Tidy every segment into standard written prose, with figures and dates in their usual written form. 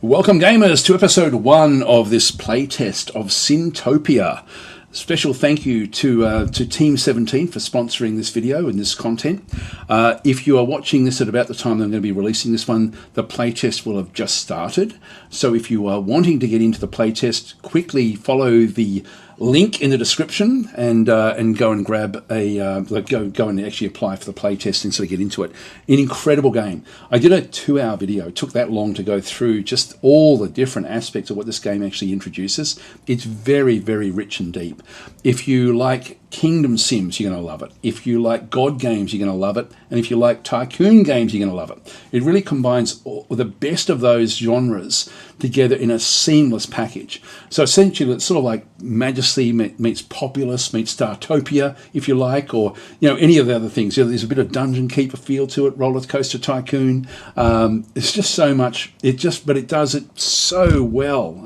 Welcome gamers to episode 1 of this playtest of Sintopia. Special thank you to Team 17 for sponsoring this video and this content. If you are watching this at about the time I'm going to be releasing this one, the playtest will have just started. So if you are wanting to get into the playtest, quickly follow the link in the description and go and grab a go and actually apply for the playtest and sort of get into it. An incredible game. I did a 2-hour video. It took that long to go through just all the different aspects of what this game actually introduces. It's very, very rich and deep. If you like Kingdom Sims, you're going to love it. If you like God games, you're going to love it. And if you like Tycoon games, you're going to love it. It really combines the best of those genres together in a seamless package. So essentially, it's sort of like Majesty meets Populous meets Startopia, if you like, or any of the other things. There's a bit of Dungeon Keeper feel to it, Roller Coaster Tycoon. It's just so much. But it does it so well.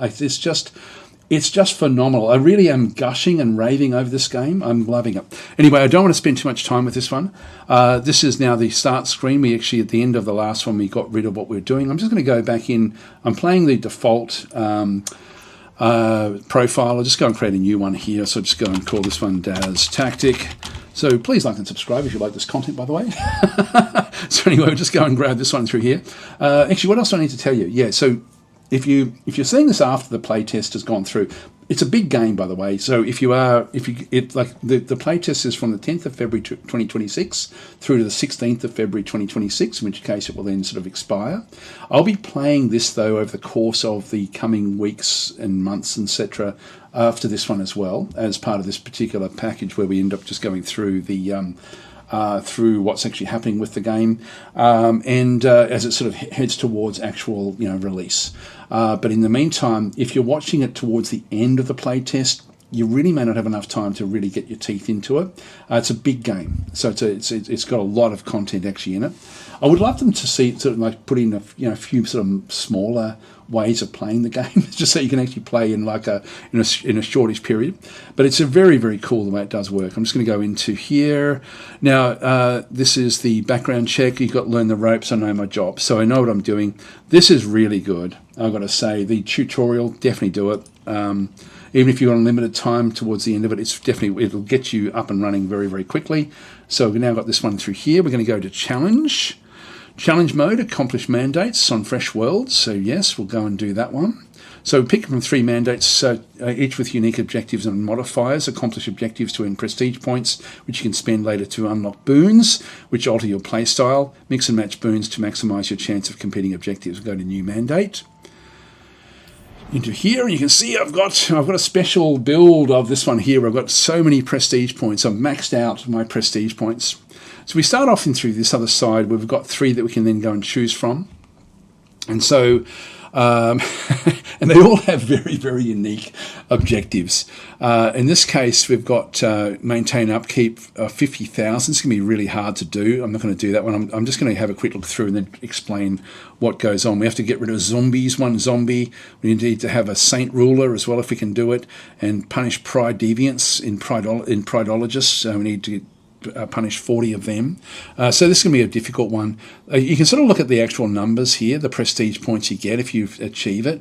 It's just phenomenal. I really am gushing and raving over this game. I'm loving it. Anyway, I don't want to spend too much time with this one. This is now the start screen. We actually, at the end of the last one, we got rid of what we were doing. I'm just going to go back in. I'm playing the default profile. I'll just go and create a new one here. So just go and call this one DasTactic. So please like and subscribe if you like this content, by the way. So anyway, we'll just go and grab this one through here. Actually, what else do I need to tell you? Yeah, so if you're seeing this after the playtest has gone through, it's a big game, by the way. So the playtest is from the 10th of February 2026 through to the 16th of February 2026, in which case it will then sort of expire. I'll be playing this though over the course of the coming weeks and months, etc. After this one as well, as part of this particular package where we end up just going through the through what's actually happening with the game, and as it sort of heads towards actual release. But in the meantime, if you're watching it towards the end of the playtest, you really may not have enough time to really get your teeth into it. It's a big game, so it's got a lot of content actually in it. I would love them to see sort of like put in a few sort of smaller ways of playing the game, just so you can actually play in like in a shortish period. But it's a very, very cool the way it does work. I'm just going to go into here now. This is the background check. You've got to learn the ropes. I know my job, so I know what I'm doing. This is really good. I've got to say, the tutorial, definitely do it. Even if you've got unlimited time towards the end of it, it'll get you up and running very, very quickly. So we've now got this one through here. We're going to go to challenge mode, accomplish mandates on fresh worlds. So yes, we'll go and do that one. So pick from 3 mandates, each with unique objectives and modifiers. Accomplish objectives to earn prestige points, which you can spend later to unlock boons, which alter your playstyle. Mix and match boons to maximize your chance of completing objectives. We'll go to new mandate. Into here, and you can see I've got a special build of this one here. I've got so many prestige points. I've maxed out my prestige points. So we start off in through this other side. We've got 3 that we can then go and choose from. And so, and they all have very, very unique objectives. In this case, we've got maintain upkeep 50,000. It's going to be really hard to do. I'm not going to do that one. I'm just going to have a quick look through and then explain what goes on. We have to get rid of zombies, 1 zombie. We need to have a saint ruler as well if we can do it, and punish pride deviants in Pridologists. So we need to punish 40 of them. So this is going to be a difficult one. You can sort of look at the actual numbers here, the prestige points you get if you achieve it.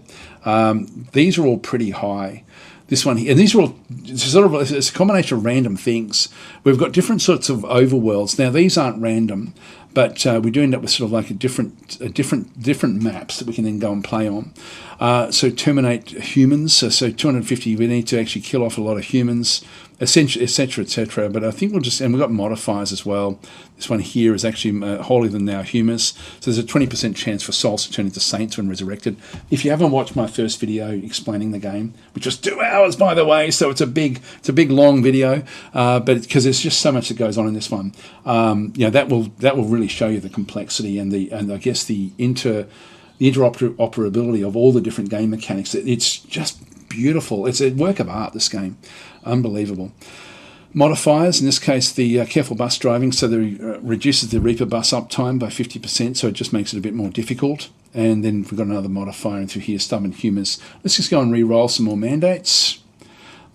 These are all pretty high. This one here, and these are all it's a combination of random things. We've got different sorts of overworlds. Now these aren't random, but we do end up with sort of like different maps that we can then go and play on. So terminate humans. So 250. We need to actually kill off a lot of humans, etc., etc., etc. But I think and we've got modifiers as well. This one here is actually holier than thou Humus. So there's a 20% chance for souls to turn into saints when resurrected. If you haven't watched my first video explaining the game, which was 2 hours by the way, so it's a big long video, but because there's just so much that goes on in this one, that will really show you the complexity and I guess the interoperability of all the different game mechanics. It's just beautiful. It's a work of art, this game. Unbelievable. Modifiers, in this case, the careful bus driving, so that reduces the Reaper bus uptime by 50%, so it just makes it a bit more difficult. And then we've got another modifier through here, stubborn Humus. Let's just go and re-roll some more mandates.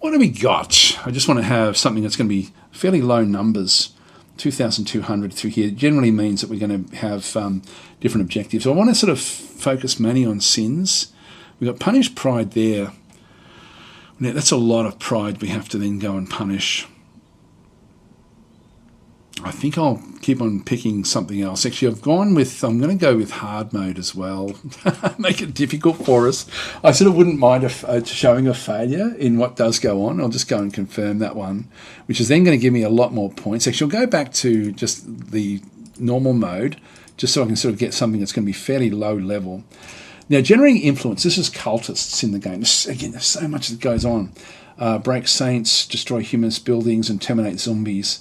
What do we got? I just want to have something that's going to be fairly low numbers. 2,200 through here generally means that we're going to have different objectives. So I want to sort of focus mainly on sins. We've got punish pride there. Now, that's a lot of pride we have to then go and punish. I think I'll keep on picking something else. Actually, I'm going to go with hard mode as well. Make it difficult for us. I sort of wouldn't mind showing a failure in what does go on. I'll just go and confirm that one, which is then going to give me a lot more points. Actually, I'll go back to just the normal mode, just so I can sort of get something that's going to be fairly low level. Now, generating influence. This is cultists in the game. Again, there's so much that goes on. Break saints, destroy Humus buildings, and terminate zombies.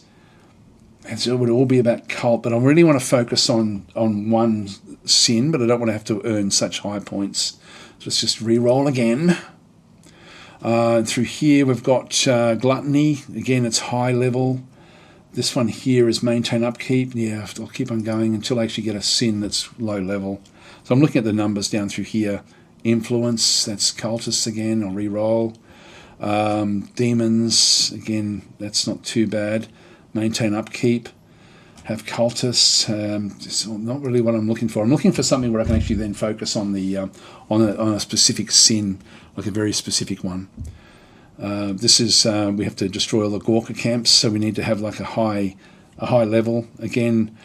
And so it would all be about cult, but I really want to focus on one sin, but I don't want to have to earn such high points. So let's just re-roll again. Through here we've got gluttony. Again, it's high level. This one here is maintain upkeep. Yeah, I'll keep on going until I actually get a sin that's low level. So I'm looking at the numbers down through here. Influence, that's cultists again. I'll re-roll. Demons, again, that's not too bad. Maintain upkeep, have cultists. It's not really what I'm looking for. I'm looking for something where I can actually then focus on the on a specific sin, like a very specific one. This is we have to destroy all the Gorka camps, so we need to have like a high level again.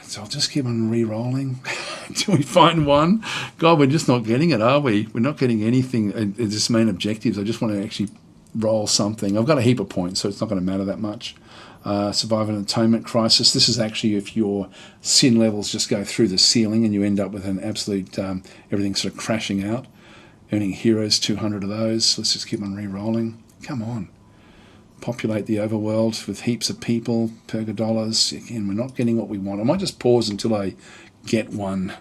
So I'll just keep on re-rolling until we find one. God, we're just not getting it, are we? We're not getting anything. It's just main objectives. I just want to actually roll something. I've got a heap of points, so it's not going to matter that much. Survive an atonement crisis. This is actually if your sin levels just go through the ceiling and you end up with an absolute everything sort of crashing out. Earning heroes, 200 of those. Let's just keep on re-rolling. Come on. Populate the overworld with heaps of people, purga dollars. Again, we're not getting what we want. I might just pause until I get one.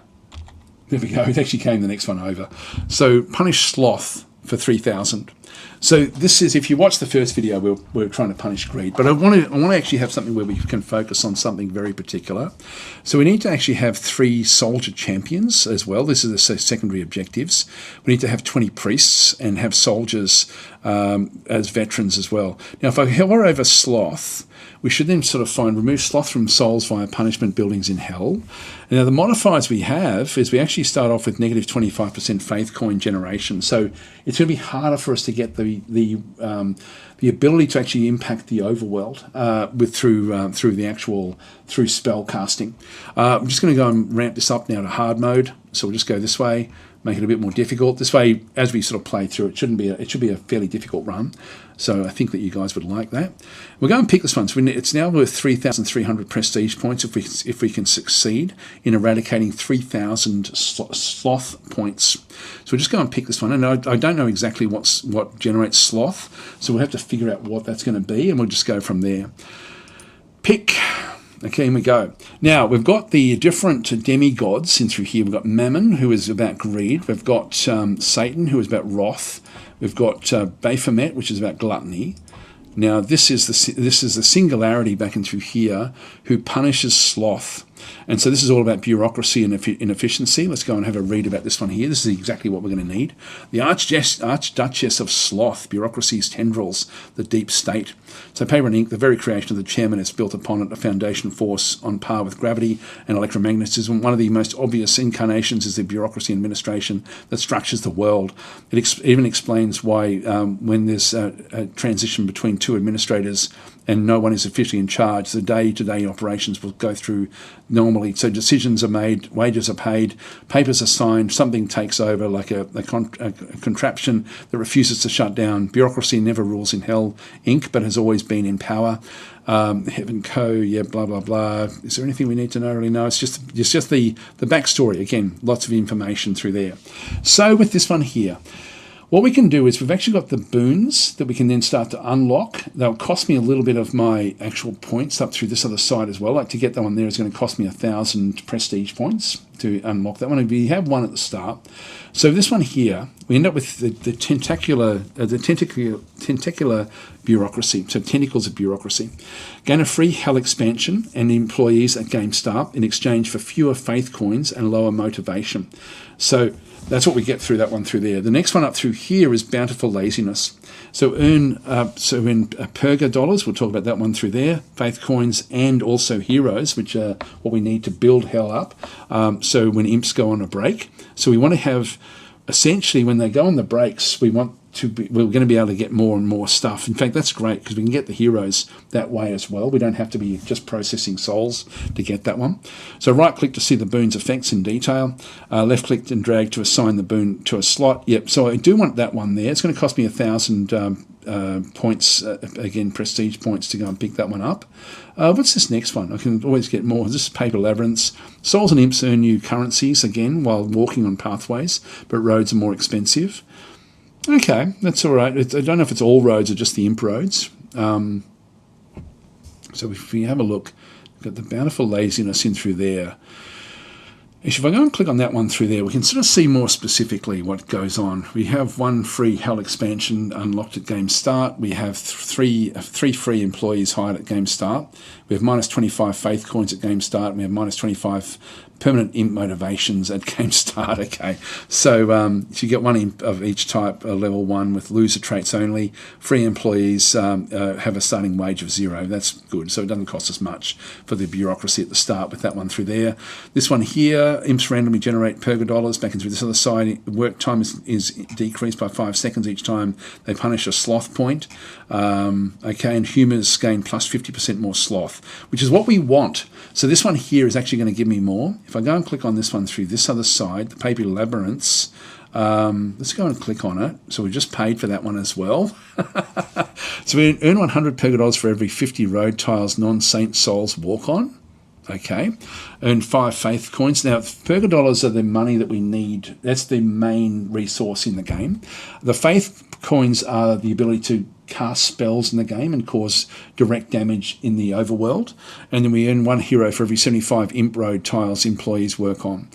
There we go. It actually came the next one over. So punish sloth for 3,000. So this is, if you watch the first video, we're trying to punish greed, but I want to actually have something where we can focus on something very particular. So we need to actually have 3 soldier champions as well. This is the secondary objectives. We need to have 20 priests and have soldiers as veterans as well. Now, if I hover over sloth, we should then sort of remove sloth from souls via punishment buildings in hell. Now, the modifiers we have is we actually start off with negative 25% faith coin generation. So it's going to be harder for us to get the ability to actually impact the overworld through spell casting. I'm just going to go and ramp this up now to hard mode. So we'll just go this way, make it a bit more difficult. This way, as we sort of play through, it should be a fairly difficult run. So I think that you guys would like that. We'll go and pick this one. So it's now worth 3,300 prestige points if we can succeed in eradicating 3,000 sloth points. So we'll just go and pick this one. And I don't know exactly what generates sloth, so we'll have to figure out what that's going to be, and we'll just go from there. Pick. Okay, here we go. Now, we've got the different demigods in through here. We've got Mammon, who is about greed. We've got Satan, who is about wrath. We've got Baphomet, which is about gluttony. Now, this is the singularity back in through here, who punishes sloth. And so this is all about bureaucracy and inefficiency. Let's go and have a read about this one here. This is exactly what we're going to need. The Archduchess of Sloth, bureaucracy's tendrils, the deep state. So paper and ink, the very creation of the chairman is built upon it, a foundation force on par with gravity and electromagnetism. One of the most obvious incarnations is the bureaucracy administration that structures the world. It even explains why when there's a transition between 2 administrators and no one is officially in charge, the day-to-day operations will go through normally. So decisions are made, wages are paid, papers are signed, something takes over like a contraption that refuses to shut down. Bureaucracy never rules in hell, Inc., but has always been in power. Heaven Co., yeah, blah, blah, blah. Is there anything we need to know? Really, no. It's just the backstory. Again, lots of information through there. So with this one here, what we can do is we've actually got the boons that we can then start to unlock. They'll cost me a little bit of my actual points up through this other side as well. Like to get that one there is going to cost me 1,000 prestige points to unlock that one. We have one at the start. So this one here, we end up with the tentacular bureaucracy, so tentacles of bureaucracy. Gain a free hell expansion and employees at game start in exchange for fewer faith coins and lower motivation. So That's what we get through that one through there. The next one up through here is bountiful laziness. So in Purga dollars, we'll talk about that one through there. Faith coins and also heroes, which are what we need to build hell up. So when imps go on a break, so we want to have essentially when they go on the breaks, we're going to be able to get more and more stuff. In fact, that's great because we can get the heroes that way as well. We don't have to be just processing souls to get that one. So right click to see the boon's effects in detail. Left click and drag to assign the boon to a slot. Yep, so I do want that one there. It's going to cost me 1,000 points, again, prestige points to go and pick that one up. What's this next one? I can always get more. This is Paper Labyrinths. Souls and imps earn you currencies, again, while walking on pathways, but roads are more expensive. Okay, that's all right. I don't know if it's all roads or just the imp roads. So if we have a look, we've got the bountiful laziness in through there. If I go and click on that one through there, we can sort of see more specifically what goes on. We have one free hell expansion unlocked at game start. We have three free employees hired at game start. We have minus 25 faith coins at game start. We have minus 25 permanent imp motivations at game start. Okay, so you get one imp of each type, level 1 with loser traits only. Free employees have a starting wage of 0. That's good, so it doesn't cost us much for the bureaucracy at the start with that one through there. This one here, imps randomly generate Purga dollars back and through this other side. Work time is decreased by 5 seconds each time they punish a sloth point. Okay, and Humus gain plus 50% more sloth, which is what we want. So this one here is actually going to give me more. If I go and click on this one through this other side, the Paper Labyrinths, let's go and click on it. So we just paid for that one as well. So we earn 100 Purga dollars for every 50 road tiles non-saint souls walk on. Okay, earn 5 faith coins. Now, Purga dollars are the money that we need. That's the main resource in the game. The faith coins are the ability to cast spells in the game and cause direct damage in the overworld. And then we earn 1 hero for every 75 imp road tiles employees walk on.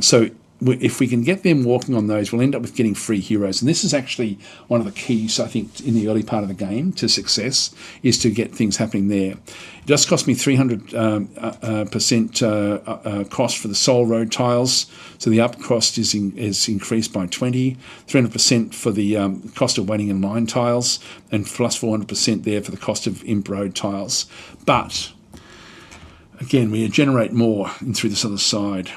So if we can get them walking on those, we'll end up with getting free heroes. And this is actually one of the keys, I think, in the early part of the game to success, is to get things happening there. It does cost me 300% cost for the soul road tiles. So the up cost is increased by 20, 300% for the cost of waiting in line tiles, and plus 400% there for the cost of imp road tiles. But, again, we generate more in through this other side.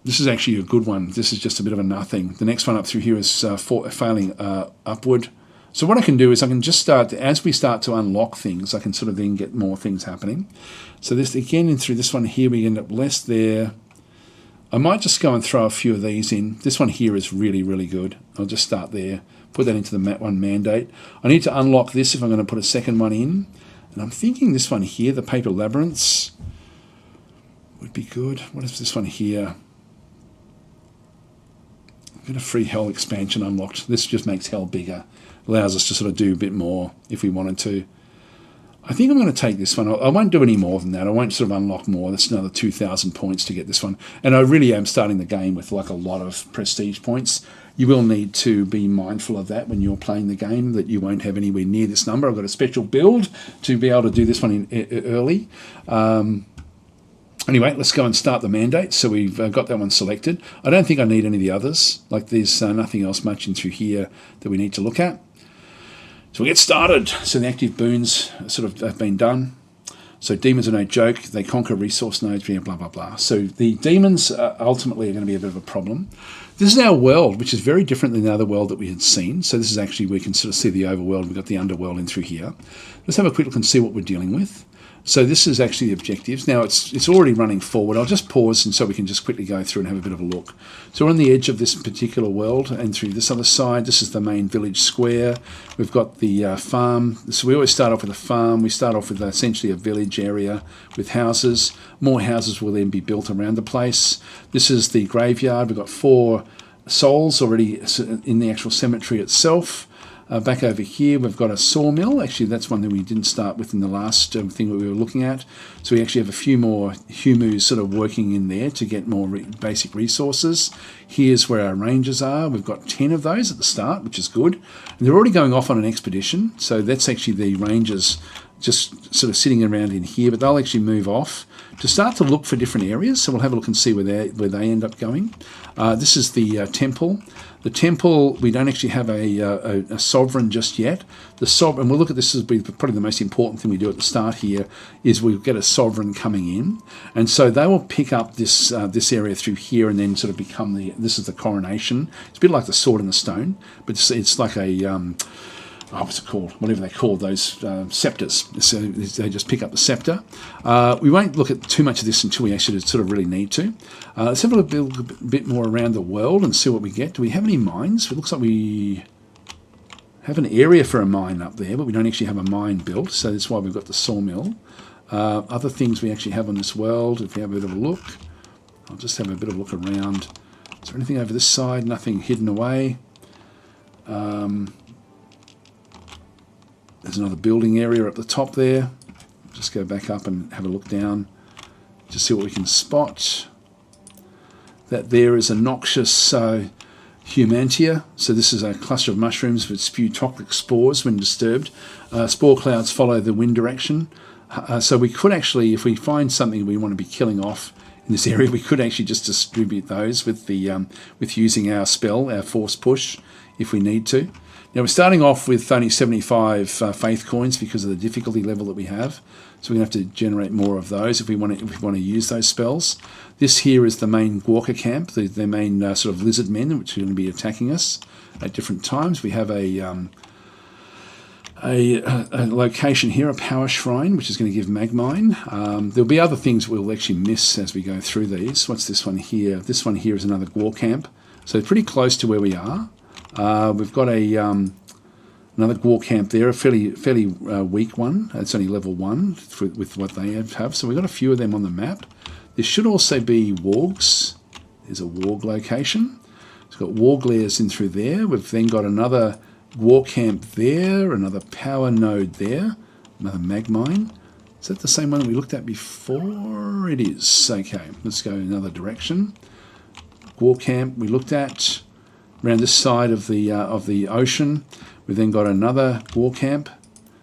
This is actually a good one. This is just a bit of a nothing. The next one up through here is failing upward. So what I can do is I can just start, as we start to unlock things, I can sort of then get more things happening. So this, again, in through this one here, we end up less there. I might just go and throw a few of these in. This one here is really, really good. I'll just start there, put that into the one mandate. I need to unlock this if I'm going to put a second one in. And I'm thinking this one here, the Paper Labyrinths, would be good. What is this one here? Get a free hell expansion unlocked. This just makes hell bigger. Allows us to sort of do a bit more if we wanted to. I think I'm going to take this one. I won't do any more than that. I won't sort of unlock more. That's another 2,000 points to get this one. And I really am starting the game with like a lot of prestige points. You will need to be mindful of that when you're playing the game, that you won't have anywhere near this number. I've got a special build to be able to do this one early. Anyway, let's go and start the mandate. So we've got that one selected. I don't think I need any of the others. Like there's nothing else much in through here that we need to look at. So we get started. So the active boons sort of have been done. So demons are no joke. They conquer resource nodes, blah, blah, blah. So the demons ultimately are going to be a bit of a problem. This is our world, which is very different than the other world that we had seen. So this is actually, we can sort of see the overworld. We've got the underworld in through here. Let's have a quick look and see what we're dealing with. So this is actually the objectives. Now it's already running forward. I'll just pause and so we can just quickly go through and have a bit of a look. So we're on the edge of this particular world and through this other side. This is the main village square. We've got the farm. So we always start off with a farm. We start off with essentially a village area with houses. More houses will then be built around the place. This is the graveyard. We've got 4 souls already in the actual cemetery itself. Back over here, we've got a sawmill. Actually, that's one that we didn't start with in the last thing that we were looking at. So we actually have a few more humus sort of working in there to get more basic resources. Here's where our rangers are. We've got 10 of those at the start, which is good. And they're already going off on an expedition. So that's actually the rangers just sort of sitting around in here, but they'll actually move off to start to look for different areas. So we'll have a look and see where they end up going. This is the temple. The temple, we don't actually have a sovereign just yet. The sovereign, we'll look at this as probably the most important thing we do at the start here, is we'll get a sovereign coming in. And so they will pick up this area through here and then sort of become this is the coronation. It's a bit like the sword and the stone, but it's like a, what's it called? Whatever they call those scepters. So they just pick up the scepter. We won't look at too much of this until we actually sort of really need to. Let's have a bit more around the world and see what we get. Do we have any mines? It looks like we have an area for a mine up there, but we don't actually have a mine built, so that's why we've got the sawmill. Other things we actually have on this world, if we have a bit of a look, I'll just have a bit of a look around. Is there anything over this side? Nothing hidden away. There's another building area up the top there. Just go back up and have a look down to see what we can spot. That there is a noxious humantia. So this is a cluster of mushrooms that spew toxic spores when disturbed. Spore clouds follow the wind direction. So we could actually, if we find something we want to be killing off in this area, we could actually just distribute those with using our spell, our force push, if we need to. Now we're starting off with only 75 faith coins because of the difficulty level that we have. So we're going to have to generate more of those if we want to use those spells. This here is the main Gawker camp, the main sort of lizard men, which are going to be attacking us at different times. We have a location here, a power shrine, which is going to give Magmine. There'll be other things we'll actually miss as we go through these. What's this one here? This one here is another Gawker camp. So pretty close to where we are. We've got another Gawker camp there, a fairly weak one. It's only level 1 with what they have. So we've got a few of them on the map. There should also be wargs. There's a warg location. It's got warg layers in through there. We've then got another Gawker camp there, another power node there, another Magmine. Is that the same one we looked at before? It is. Okay, let's go another direction. Gawker camp we looked at. Around this side of the ocean, we've then got another Gawker camp.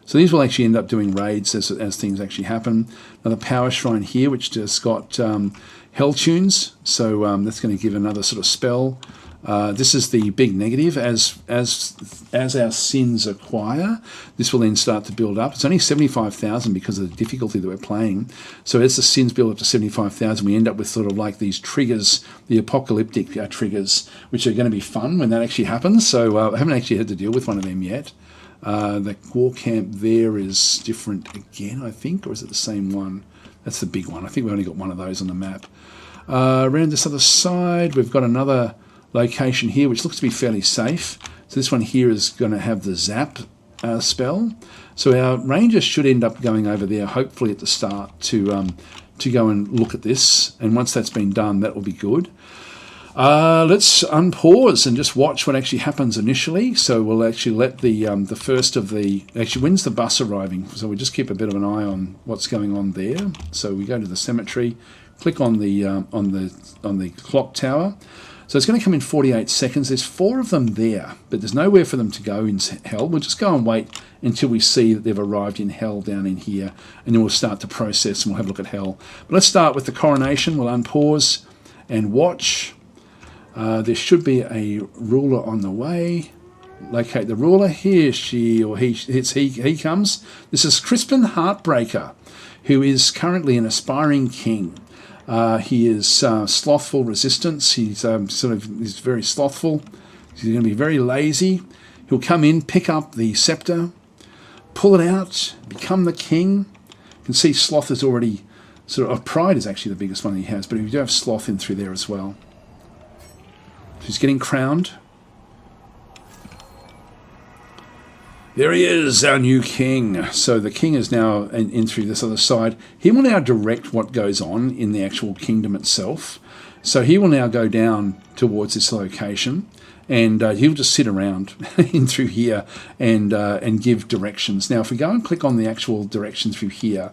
So these will actually end up doing raids as things actually happen. Another power shrine here, which just got hell tunes. So that's going to give another sort of spell. This is the big negative. As our sins acquire, this will then start to build up. It's only 75,000 because of the difficulty that we're playing. So as the sins build up to 75,000, we end up with sort of like these triggers, the apocalyptic triggers, which are going to be fun when that actually happens. So I haven't actually had to deal with one of them yet. The Gawker camp there is different again, I think, or is it the same one? That's the big one. I think we've only got one of those on the map. Around this other side, we've got another location here, which looks to be fairly safe. So this one here is going to have the zap spell. So our rangers should end up going over there, hopefully at the start, to go and look at this. And once that's been done, that will be good. Let's unpause and just watch what actually happens initially. So we'll actually let the first of the... Actually, when's the bus arriving? So we just keep a bit of an eye on what's going on there. So we go to the cemetery, click on the clock tower. So it's going to come in 48 seconds. There's 4 of them there, but there's nowhere for them to go in hell. We'll just go and wait until we see that they've arrived in hell down in here, and then we'll start to process and we'll have a look at hell. But let's start with the coronation. We'll unpause and watch. There should be a ruler on the way. Locate the ruler. Here she or he comes. This is Crispin Heartbreaker, who is currently an aspiring king. He is slothful resistance. He's he's very slothful. He's going to be very lazy. He'll come in, pick up the scepter, pull it out, become the king. You can see sloth is already pride is actually the biggest one he has, but we do have sloth in through there as well. He's getting crowned. There he is, our new king. So the king is now in through this other side. He will now direct what goes on in the actual kingdom itself. So he will now go down towards this location, and he'll just sit around in through here and give directions. Now, if we go and click on the actual direction through here,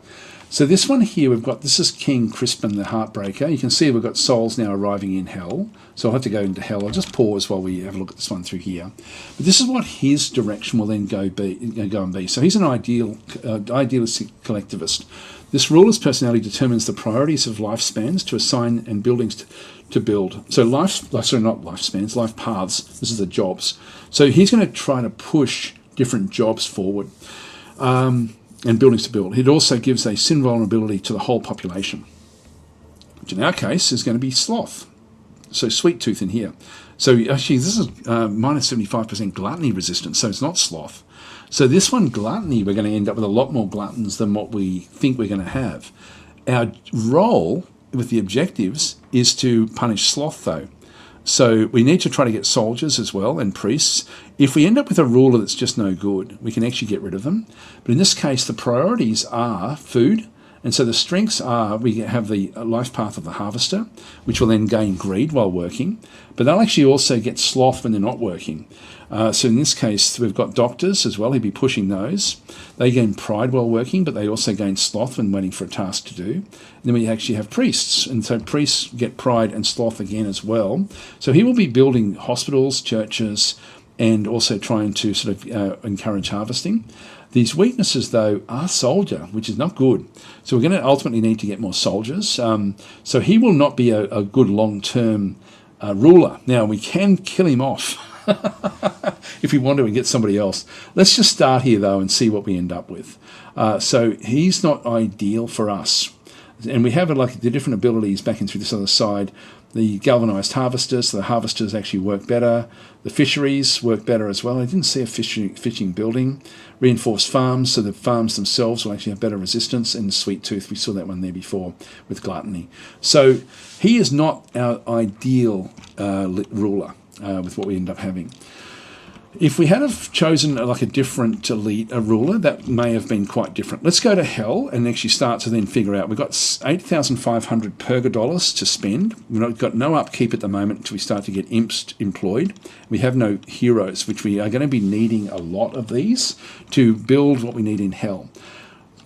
So this one here, this is King Crispin the Heartbreaker. You can see we've got souls now arriving in hell. So I'll have to go into hell. I'll just pause while we have a look at this one through here. But this is what his direction will then go and be. So he's an idealistic collectivist. This ruler's personality determines the priorities of lifespans to assign and buildings to build. So not lifespans, life paths. This is the jobs. So he's going to try to push different jobs forward. And buildings to build. It also gives a sin vulnerability to the whole population, which in our case is going to be sloth. So sweet tooth in here. So actually this is minus 75% gluttony resistance, so it's not sloth. So this one, gluttony, we're going to end up with a lot more gluttons than what we think we're going to have. Our role with the objectives is to punish sloth though. So we need to try to get soldiers as well and priests. If we end up with a ruler that's just no good, we can actually get rid of them. But in this case, the priorities are food. And so the strengths are, we have the life path of the harvester, which will then gain greed while working. But they'll actually also get sloth when they're not working. So in this case, we've got doctors as well. He'd be pushing those. They gain pride while working, but they also gain sloth when waiting for a task to do. And then we actually have priests. And so priests get pride and sloth again as well. So he will be building hospitals, churches, and also trying to sort of encourage harvesting. These weaknesses, though, are soldier, which is not good. So we're going to ultimately need to get more soldiers. So he will not be a good long-term ruler. Now, we can kill him off if we want to and get somebody else. Let's just start here, though, and see what we end up with. So he's not ideal for us. And we have like the different abilities back in through this other side. The galvanized harvesters, so the harvesters actually work better. The fisheries work better as well. I didn't see a fishing building. Reinforced farms, so the farms themselves will actually have better resistance. And sweet tooth, we saw that one there before with gluttony. So he is not our ideal ruler with what we end up having. If we had have chosen like a different elite, a ruler, that may have been quite different. Let's go to hell and actually start to then figure out. We've got 8,500 purgadollars to spend. We've got no upkeep at the moment until we start to get imps employed. We have no heroes, which we are going to be needing a lot of these to build what we need in hell.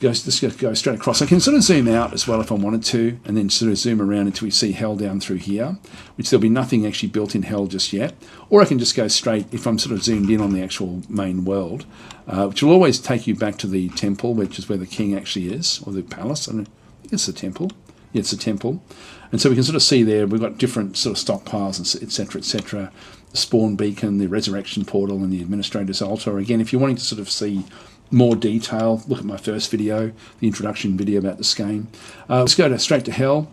Let's go straight across. I can sort of zoom out as well if I wanted to, and then sort of zoom around until we see hell down through here, which there'll be nothing actually built in hell just yet. Or I can just go straight, if I'm sort of zoomed in on the actual main world, which will always take you back to the temple, which is where the king actually is, or the palace. I think it's the temple. Yeah, it's the temple. And so we can sort of see there, we've got different sort of stockpiles, etc., etc. The spawn beacon, the resurrection portal, and the administrator's altar. Again, if you're wanting to sort of see more detail, look at my first video, the introduction video about this game. Let's go straight to hell.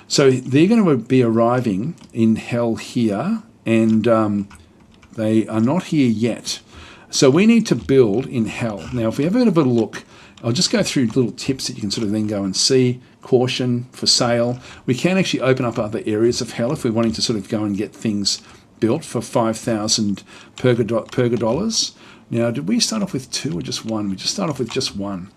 So they're going to be arriving in hell here, and they are not here yet. So we need to build in hell. Now, if we have a bit of a look, I'll just go through little tips that you can sort of then go and see. Caution, for sale. We can actually open up other areas of hell if we're wanting to sort of go and get things built for 5,000 purgadollars. Now, did we start off with 2 or just 1? We just start off with just 1.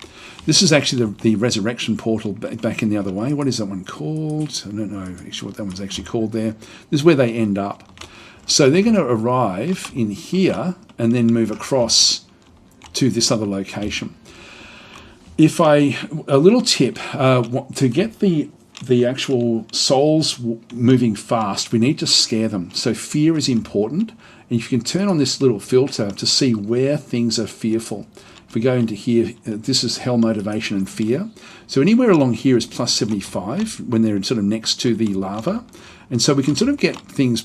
This is actually the resurrection portal back in the other way. What is that one called? I don't know actually what that one's actually called there. This is where they end up. So they're going to arrive in here and then move across to this other location. A little tip, to get the actual souls moving fast, we need to scare them. So fear is important. And you can turn on this little filter to see where things are fearful. If we go into here, this is hell motivation and fear. So anywhere along here is plus 75 when they're sort of next to the lava. And so we can sort of get things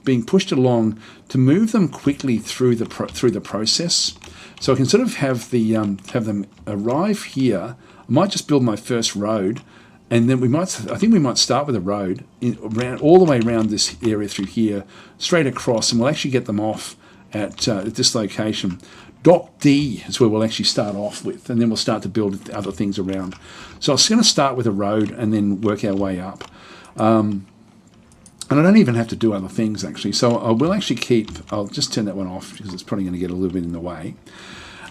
being pushed along to move them quickly through the process. So I can sort of have them arrive here. I might just build my first road. And then I think we might start with a road all the way around this area through here, straight across, and we'll actually get them off at this location. Dock D is where we'll actually start off with, and then we'll start to build other things around. So I'm just going to start with a road and then work our way up. And I don't even have to do other things, actually. So I will actually I'll just turn that one off because it's probably going to get a little bit in the way.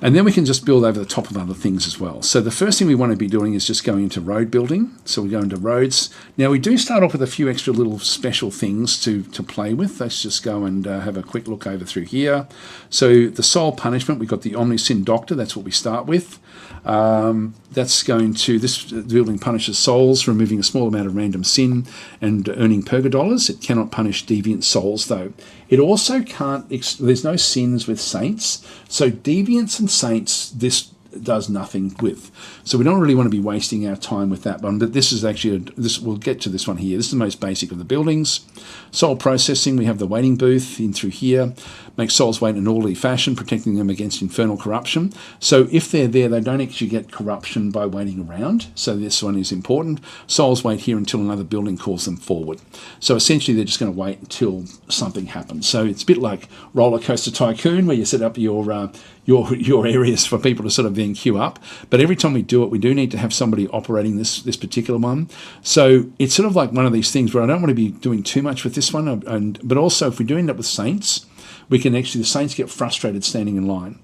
And then we can just build over the top of other things as well. So the first thing we want to be doing is just going into road building. So we go into roads. Now we do start off with a few extra little special things to play with. Let's just go and have a quick look over through here. So the soul punishment, we've got the Omnisin Doctor. That's what we start with. That's going to, this building punishes souls, removing a small amount of random sin and earning $. It cannot punish deviant souls though. It also can't, there's no sins with saints. So deviants and saints, this does nothing with. So we don't really want to be wasting our time with that one, but this is actually, we'll get to this one here. This is the most basic of the buildings. Soul processing, we have the waiting booth in through here. Make souls wait in an orderly fashion, protecting them against infernal corruption. So if they're there, they don't actually get corruption by waiting around. So this one is important. Souls wait here until another building calls them forward. So essentially they're just going to wait until something happens. So it's a bit like Roller Coaster Tycoon, where you set up your areas for people to sort of then queue up. But every time we do it, we do need to have somebody operating this particular one. So it's sort of like one of these things where I don't want to be doing too much with this one. But also, if we do end up with saints, we can actually, the saints get frustrated standing in line.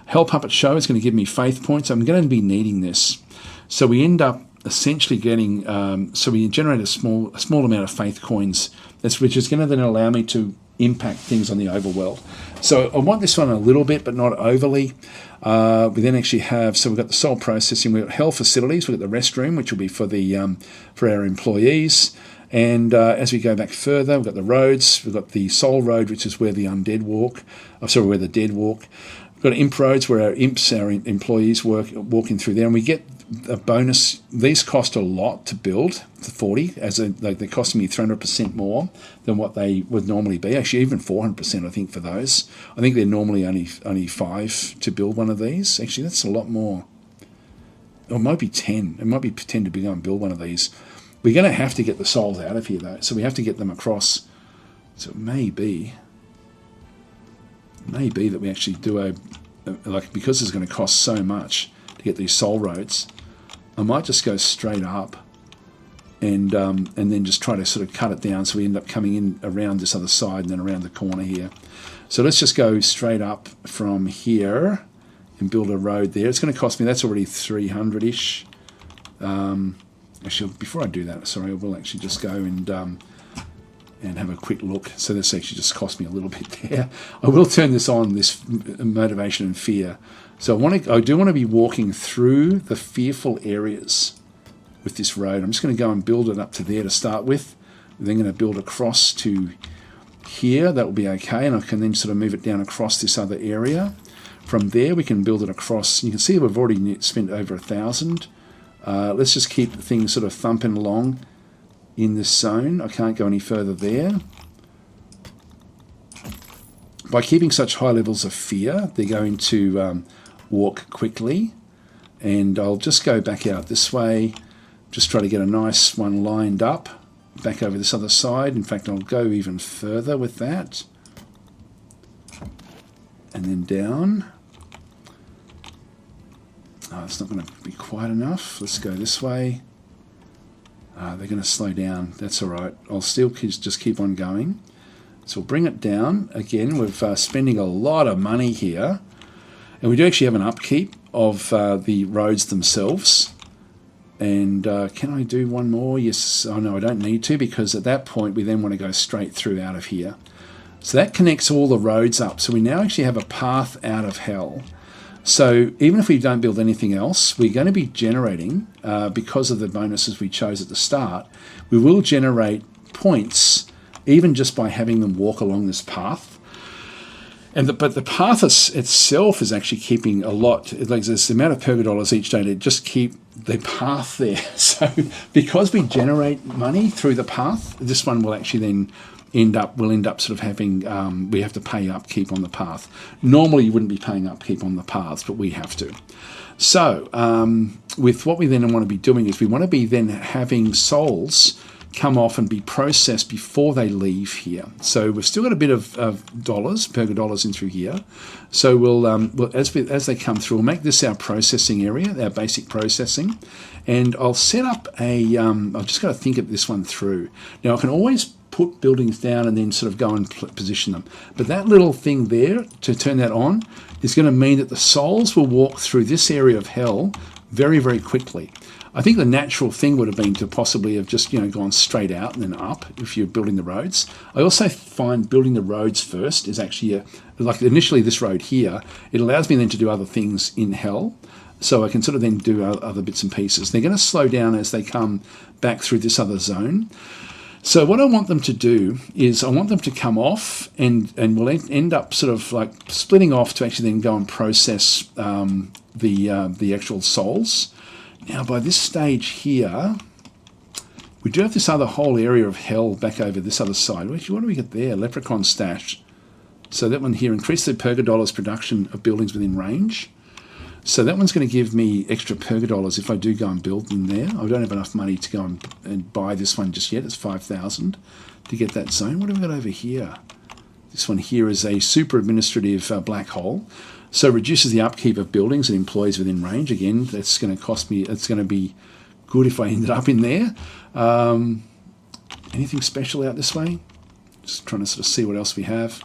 Hell Puppet Show is going to give me faith points. I'm going to be needing this. So we end up essentially getting, so we generate a small amount of faith coins, which is going to then allow me to impact things on the overworld. So I want this one a little bit, but not overly. We then actually have, so we've got the soul processing, we've got hell facilities, we've got the restroom, which will be for the for our employees. And as we go back further, we've got the roads, we've got the soul road, which is where the undead walk, where the dead walk. We've got imp roads where our imps, our employees walking through there, and we get a bonus. These cost a lot to build, the 40, they're costing me 300% more than what they would normally be. Actually, even 400%, I think, for those. I think they're normally only 5 to build one of these. Actually, that's a lot more. Or it might be 10. It might be 10 to go and build one of these. We're going to have to get the souls out of here, though. So we have to get them across. So it may be that we actually do because it's going to cost so much to get these soul roads, I might just go straight up and then just try to sort of cut it down so we end up coming in around this other side and then around the corner here. So let's just go straight up from here and build a road there. It's going to cost me, that's already 300-ish. Actually, before I do that, sorry, I will actually just go and have a quick look. So this actually just cost me a little bit there. I will turn this on, this motivation and fear. So I do want to be walking through the fearful areas with this road. I'm just going to go and build it up to there to start with. I'm then going to build across to here. That will be okay, and I can then sort of move it down across this other area. From there, we can build it across. You can see we've already spent over 1,000. Let's just keep things sort of thumping along in this zone. I can't go any further there. By keeping such high levels of fear, they're going to walk quickly. And I'll just go back out this way, just try to get a nice one lined up, back over this other side. In fact, I'll go even further with that. And then down. It's not going to be quite enough. Let's go this way. They're going to slow down. That's all right. I'll still just keep on going. So we'll bring it down. Again, we're spending a lot of money here. And we do actually have an upkeep of the roads themselves. And can I do one more? Yes. Oh, no, I don't need to, because at that point, we then want to go straight through out of here. So that connects all the roads up. So we now actually have a path out of hell. So even if we don't build anything else, we're going to be generating, because of the bonuses we chose at the start, we will generate points even just by having them walk along this path. But the path itself is actually keeping a lot, like there's the amount of $. Each day to just keep the path there. So because we generate money through the path, this one will actually then end up sort of having, we have to pay upkeep on the path. Normally you wouldn't be paying upkeep on the paths, but we have to. So with what we then want to be doing is we want to be then having souls come off and be processed before they leave here. So we've still got a bit of dollars, $. In through here. So we'll as they come through, we'll make this our processing area, our basic processing. And I'll set up I've just got to think of this one through. Now I can always put buildings down and then sort of go and position them. But that little thing there, to turn that on, is going to mean that the souls will walk through this area of hell very, very quickly. I think the natural thing would have been to possibly have just, gone straight out and then up if you're building the roads. I also find building the roads first is actually, like initially this road here, it allows me then to do other things in hell. so I can sort of then do other bits and pieces. They're going to slow down as they come back through this other zone. So what I want them to do is I want them to come off and we'll end up sort of like splitting off to actually then go and process the actual souls. Now by this stage here, we do have this other whole area of hell back over this other side. Actually, what do we get there? Leprechaun stash. So that one here, increase the Pergodollars production of buildings within range. So that one's going to give me extra Pergodollars if I do go and build them there. I don't have enough money to go and buy this one just yet. It's 5,000 to get that zone. What have we got over here? This one here is a super administrative black hole. So reduces the upkeep of buildings and employees within range. Again, that's going to cost me, it's going to be good if I ended up in there. Anything special out this way? Just trying to sort of see what else we have.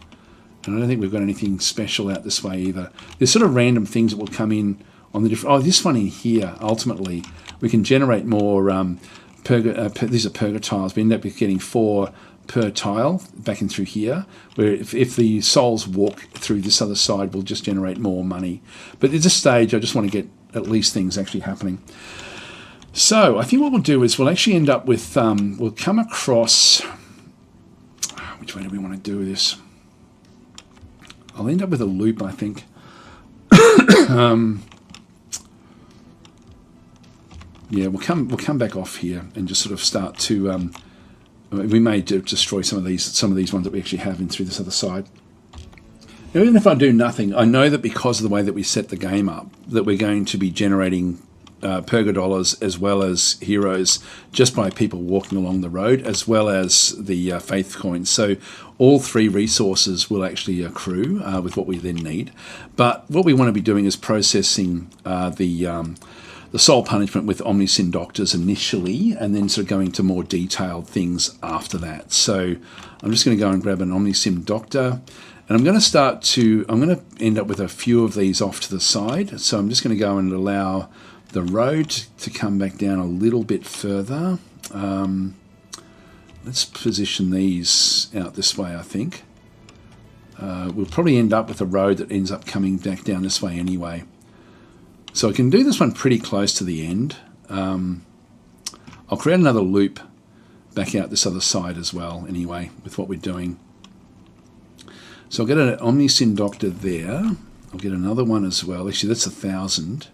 And I don't think we've got anything special out this way either. There's sort of random things that will come in on the different... Oh, this one in here, ultimately, we can generate more... these are Perga tiles. We end up with getting 4 per tile back in through here, where if the souls walk through this other side, we'll just generate more money. But at this stage, I just want to get at least things actually happening. So I think what we'll do is we'll actually end up with... we'll come across... Which way do we want to do this? I'll end up with a loop, I think. Yeah, we'll come back off here and just sort of start to. We may destroy some of these ones that we actually have in through this other side. Now, even if I do nothing, I know that because of the way that we set the game up, that we're going to be generating Pergodollars as well as heroes just by people walking along the road, as well as the faith coins. So all 3 resources will actually accrue with what we then need. But what we want to be doing is processing the soul punishment with Omnisyn Doctors initially, and then sort of going to more detailed things after that. So I'm just going to go and grab an Omnisyn Doctor, and I'm going to end up with a few of these off to the side. So I'm just going to go and allow the road to come back down a little bit further. Let's position these out this way, I think. We'll probably end up with a road that ends up coming back down this way anyway. So I can do this one pretty close to the end. I'll create another loop back out this other side as well anyway with what we're doing. So I'll get an Omnisyn Doctor there. I'll get another one as well. Actually, that's 1,000.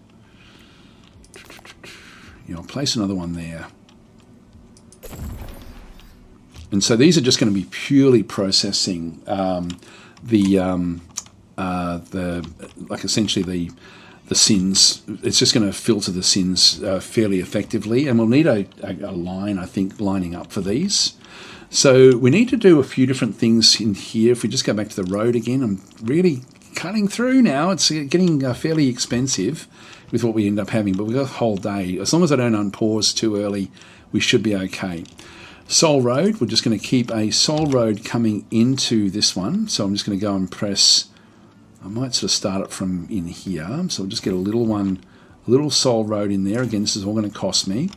I'll place another one there. And so these are just going to be purely processing essentially the sins. It's just going to filter the sins fairly effectively, and we'll need a line, I think, lining up for these. So we need to do a few different things in here. If we just go back to the road again, I'm really cutting through now. It's getting fairly expensive with what we end up having, but we've got a whole day. As long as I don't unpause too early, we should be okay. Soul Road, we're just going to keep a Soul Road coming into this one. So I'm just going to go and press, I might sort of start it from in here. So I'll just get a little Soul Road in there. Again, this is all going to cost me.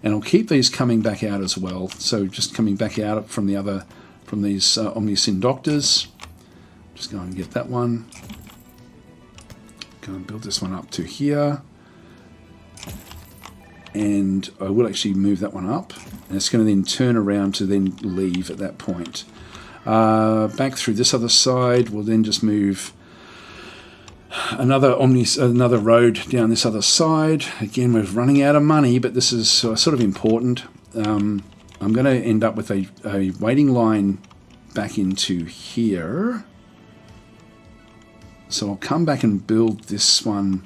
And I'll keep these coming back out as well. So just coming back out from these Omnisyn Doctors. Just go and get that one. Go and build this one up to here. And I will actually move that one up. And it's going to then turn around to then leave at that point. Back through this other side, we'll then just move another road down this other side. Again, we're running out of money, but this is sort of important. I'm going to end up with a waiting line back into here. So I'll come back and build this one.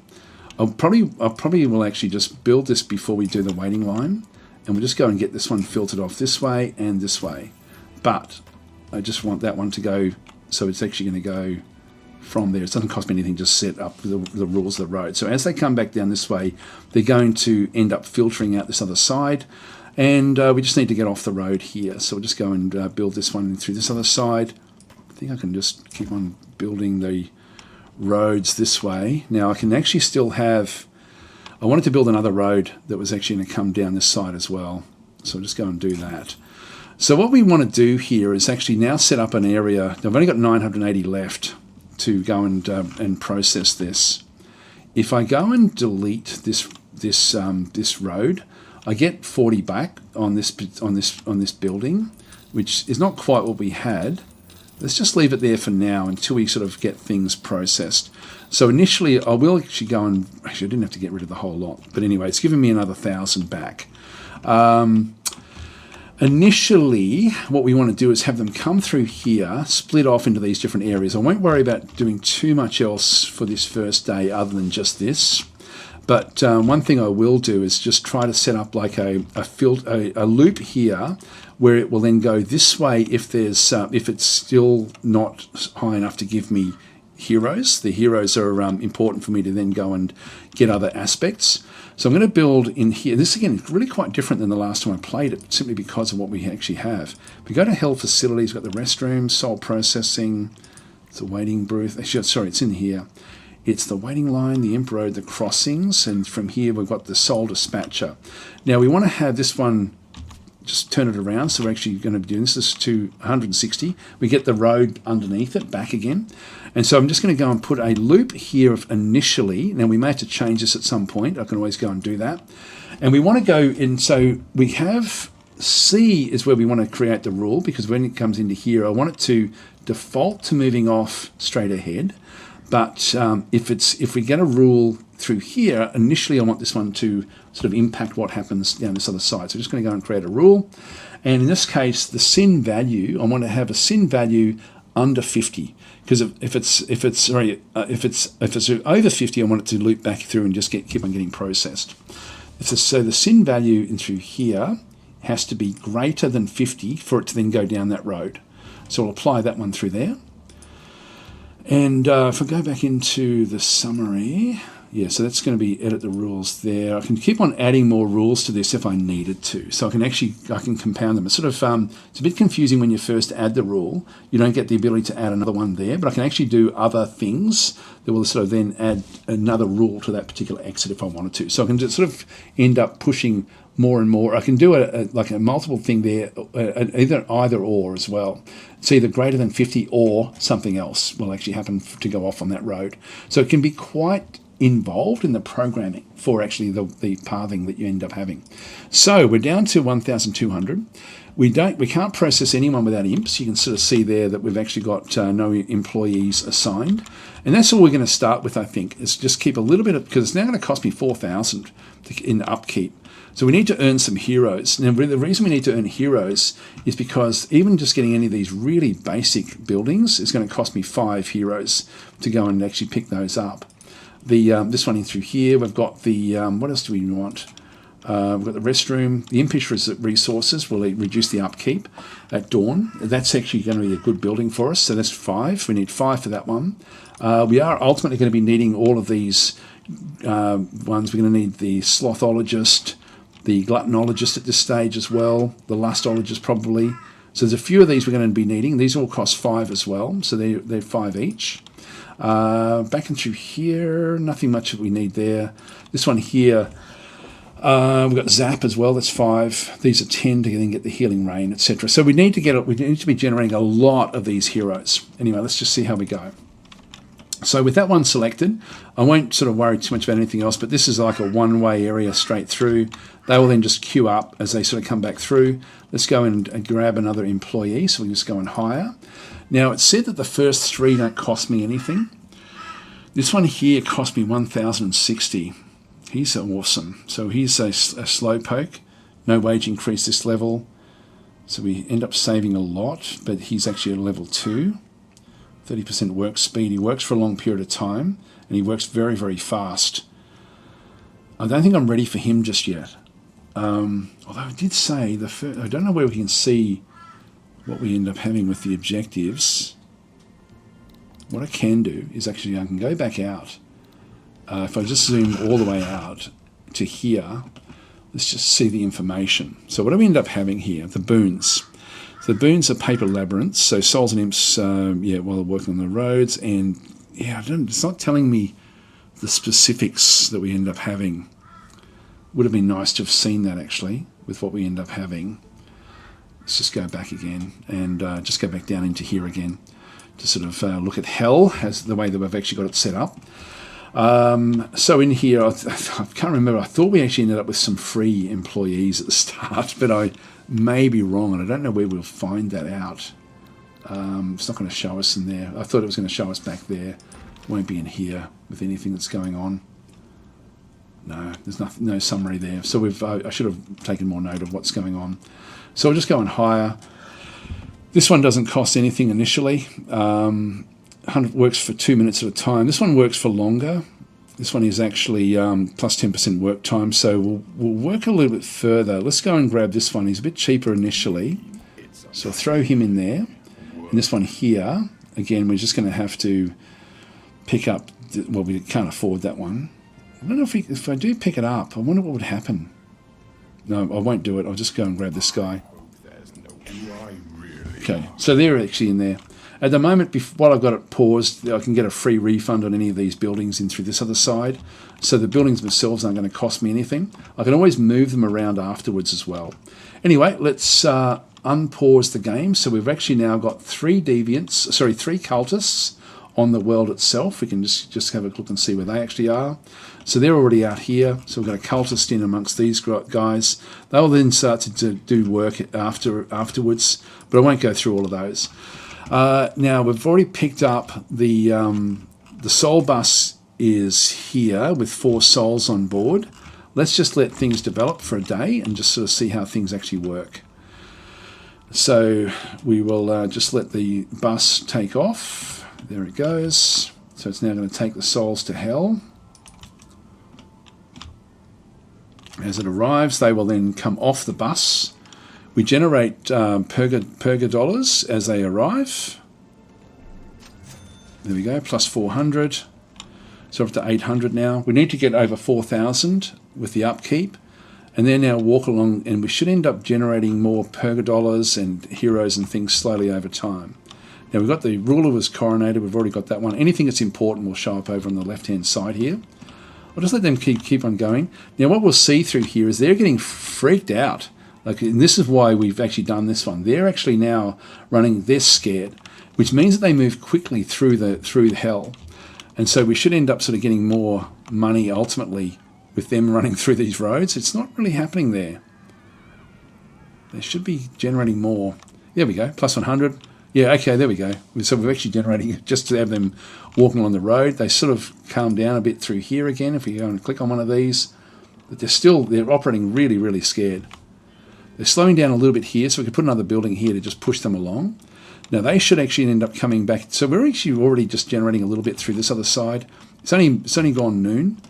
I'll probably will actually just build this before we do the waiting line, and we'll just go and get this one filtered off this way and this way. But I just want that one to go, so it's actually going to go from there. It doesn't cost me anything, just set up the rules of the road. So as they come back down this way, they're going to end up filtering out this other side, and we just need to get off the road here. So we'll just go and build this one through this other side. I think I can just keep on building the roads this way. Now I can actually still have, I wanted to build another road that was actually going to come down this side as well. So I'll just go and do that. So what we want to do here is actually now set up an area. I've only got 980 left to go and process this. if I go and delete this road, I get 40 back on this building, which is not quite what we had. Let's just leave it there for now until we sort of get things processed. So initially, I will actually go and actually I didn't have to get rid of the whole lot, but anyway, it's given me another 1,000 back. Initially, what we want to do is have them come through here, split off into these different areas. I won't worry about doing too much else for this first day other than just this. But one thing I will do is just try to set up like a loop here where it will then go this way if it's still not high enough to give me heroes. The heroes are important for me to then go and get other aspects. So I'm going to build in here. This, again, is really quite different than the last time I played it, simply because of what we actually have. If we go to Hell Facilities, we've got the restroom, soul processing, it's a waiting booth. Actually, sorry, it's in here. It's the waiting line, the imp road, the crossings, and from here we've got the soul dispatcher. Now we want to have this one, just turn it around, so we're actually going to be doing this. This is to 160. We get the road underneath it back again. And so I'm just going to go and put a loop here initially. Now we may have to change this at some point. I can always go and do that. And we want to go in, so we have C is where we want to create the rule, because when it comes into here, I want it to default to moving off straight ahead. But if we get a rule through here, initially I want this one to sort of impact what happens down this other side. So I'm just going to go and create a rule. And in this case, the sin value, I want to have a sin value under 50. Because if it's over 50, I want it to loop back through and just keep on getting processed. So the sin value in through here has to be greater than 50 for it to then go down that road. So I'll apply that one through there. And if I go back into the summary, yeah, so that's going to be edit the rules there. I can keep on adding more rules to this if I needed to. So I can compound them. It's sort of, it's a bit confusing when you first add the rule. You don't get the ability to add another one there, but I can actually do other things that will sort of then add another rule to that particular exit if I wanted to. So I can just sort of end up pushing more and more. I can do like a multiple thing there, either or as well. It's either greater than 50 or something else will actually happen to go off on that road. So it can be quite involved in the programming for actually the pathing that you end up having. So we're down to 1,200. We can't process anyone without imps. You can sort of see there that we've actually got no employees assigned. And that's all we're going to start with, I think, is just keep a little bit of, because it's now going to cost me 4,000 in upkeep. So we need to earn some heroes. Now, the reason we need to earn heroes is because even just getting any of these really basic buildings is going to cost me 5 heroes to go and actually pick those up. This one in through here, we've got the, what else do we want? We've got the restroom. The impish resources will reduce the upkeep at dawn. That's actually going to be a good building for us. So that's 5. We need 5 for that one. We are ultimately going to be needing all of these ones. We're going to need the slothologist, the gluttonologist at this stage as well, the lustologist probably. So there's a few of these we're going to be needing. These all cost 5 as well, so they're 5 each. Back in through here, nothing much that we need there. This one here, we've got Zap as well, that's 5. These are 10 to then get the healing rain, etc. So we need to be generating a lot of these heroes. Anyway, let's just see how we go. So with that one selected, I won't sort of worry too much about anything else, but this is like a one-way area straight through. They will then just queue up as they sort of come back through. Let's go and grab another employee, so we can just go and hire. Now, it's said that the first 3 don't cost me anything. This one here cost me 1,060. He's awesome. So he's a slow poke. No wage increase this level. So we end up saving a lot, but he's actually a level 2. 30% work speed. He works for a long period of time, and he works very, very fast. I don't think I'm ready for him just yet. Although I did say, I don't know where we can see what we end up having with the objectives. What I can do is actually I can go back out. If I just zoom all the way out to here, let's just see the information. So what do we end up having here? The boons. So the boons are paper labyrinths. So souls and imps, while they're working on the roads. And yeah, it's not telling me the specifics that we end up having. Would have been nice to have seen that actually with what we end up having. Let's just go back again and just go back down into here again to sort of look at hell as the way that we've actually got it set up. So in here, I can't remember. I thought we actually ended up with some free employees at the start, but I may be wrong, and I don't know where we'll find that out. It's not going to show us in there. I thought it was going to show us back there. It won't be in here with anything that's going on. No, there's nothing, no summary there. So I should have taken more note of what's going on. So I'll just go and hire. This one doesn't cost anything initially. 100 works for 2 minutes at a time. This one works for longer. This one is actually plus 10% work time. So we'll work a little bit further. Let's go and grab this one. He's a bit cheaper initially. So I'll throw him in there. And this one here, again, we're just going to have to pick up. Well, we can't afford that one. I don't know if I do pick it up, I wonder what would happen. No, I won't do it. I'll just go and grab this guy. Okay, so they're actually in there. At the moment, while I've got it paused, I can get a free refund on any of these buildings in through this other side. So the buildings themselves aren't going to cost me anything. I can always move them around afterwards as well. Anyway, let's unpause the game. So we've actually now got three cultists on the world itself. We can just have a look and see where they actually are. So they're already out here. So we've got a cultist in amongst these guys. They'll then start to do work afterwards, but I won't go through all of those. Now we've already picked up the soul bus is here with 4 souls on board. Let's just let things develop for a day and just sort of see how things actually work. So we will just let the bus take off. There it goes. So it's now going to take the souls to hell. As it arrives, they will then come off the bus. We generate purga dollars as they arrive. There we go, plus 400. So up to 800 now. We need to get over 4,000 with the upkeep. And then now walk along, and we should end up generating more purga dollars and heroes and things slowly over time. Now we've got the ruler was coronated. We've already got that one. Anything that's important will show up over on the left-hand side here. I'll just let them keep on going. Now what we'll see through here is they're getting freaked out. And this is why we've actually done this one. They're actually now running, they're scared, which means that they move quickly through the hell. And so we should end up sort of getting more money ultimately with them running through these roads. It's not really happening there. They should be generating more. There we go, plus 100. Yeah, okay, there we go. So we're actually generating just to have them walking along the road. They sort of calm down a bit through here again. If we go and click on one of these, but they're operating really, really scared. They're slowing down a little bit here, so we could put another building here to just push them along. Now they should actually end up coming back. So we're actually already just generating a little bit through this other side. It's only gone noon.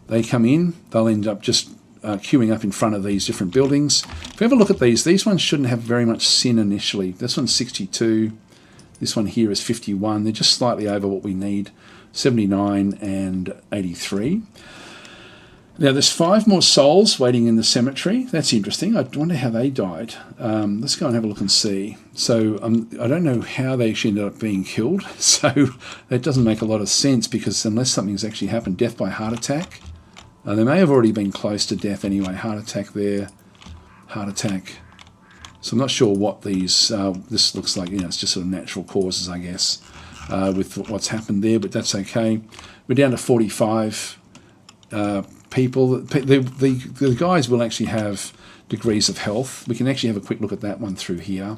They come in, they'll end up just queuing up in front of these different buildings. If we have a look at these ones shouldn't have very much sin initially. This one's 62. This one here is 51. They're just slightly over what we need. 79 and 83. Now there's 5 more souls waiting in the cemetery. That's interesting. I wonder how they died. Let's go and have a look and see. So I don't know how they actually ended up being killed. So that doesn't make a lot of sense, because unless something's actually happened, death by heart attack. They may have already been close to death anyway. Heart attack there, heart attack. So I'm not sure what these, this looks like, it's just sort of natural causes, I guess, with what's happened there, but that's okay. We're down to 45 people. The guys will actually have degrees of health. We can actually have a quick look at that one through here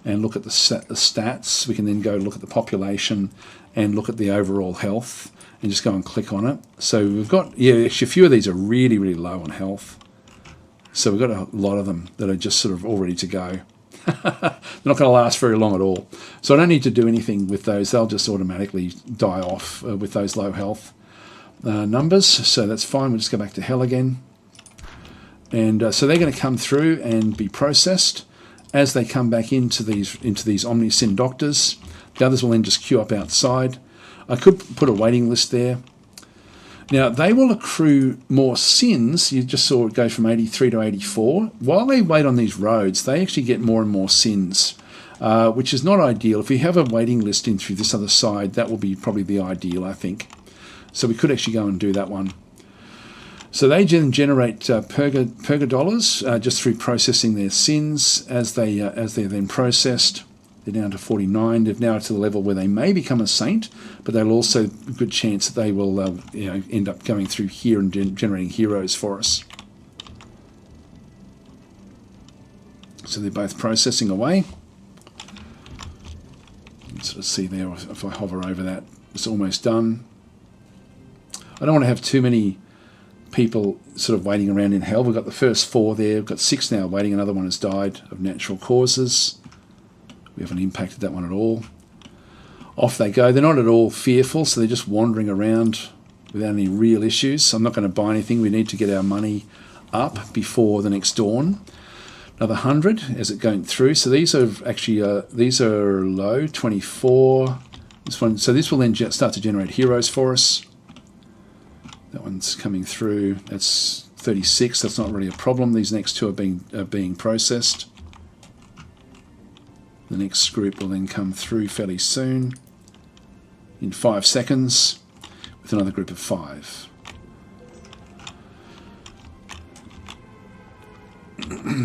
and look at the stats. We can then go look at the population and look at the overall health and just go and click on it. So we've got, actually a few of these are really, really low on health. So we've got a lot of them that are just sort of all ready to go. They're not going to last very long at all. So I don't need to do anything with those. They'll just automatically die off with those low health numbers. So that's fine. We'll just go back to hell again. And so they're going to come through and be processed. As they come back into these Omni-Sin Doctors, the others will then just queue up outside. I could put a waiting list there. Now, they will accrue more sins. You just saw it go from 83 to 84. While they wait on these roads, they actually get more and more sins, which is not ideal. If we have a waiting list in through this other side, that will be probably the ideal, I think. So we could actually go and do that one. So they generate purga dollars just through processing their sins as they're then processed. They're down to 49. They're now to the level where they may become a saint, but they'll also a good chance that they will end up going through here and generating heroes for us. So they're both processing away. You can sort of see there, if I hover over that, it's almost done. I don't want to have too many people sort of waiting around in hell. We've got the first 4 there. We've got 6 now waiting. Another one has died of natural causes. We haven't impacted that one at all. Off they go. They're not at all fearful, so they're just wandering around without any real issues. So I'm not going to buy anything. We need to get our money up before the next dawn. Another 100 as it going through. So these are actually these are low, 24. This one. So this will then start to generate heroes for us. That one's coming through. That's 36. That's not really a problem. These next 2 are being processed. The next group will then come through fairly soon, in 5 seconds, with another group of 5.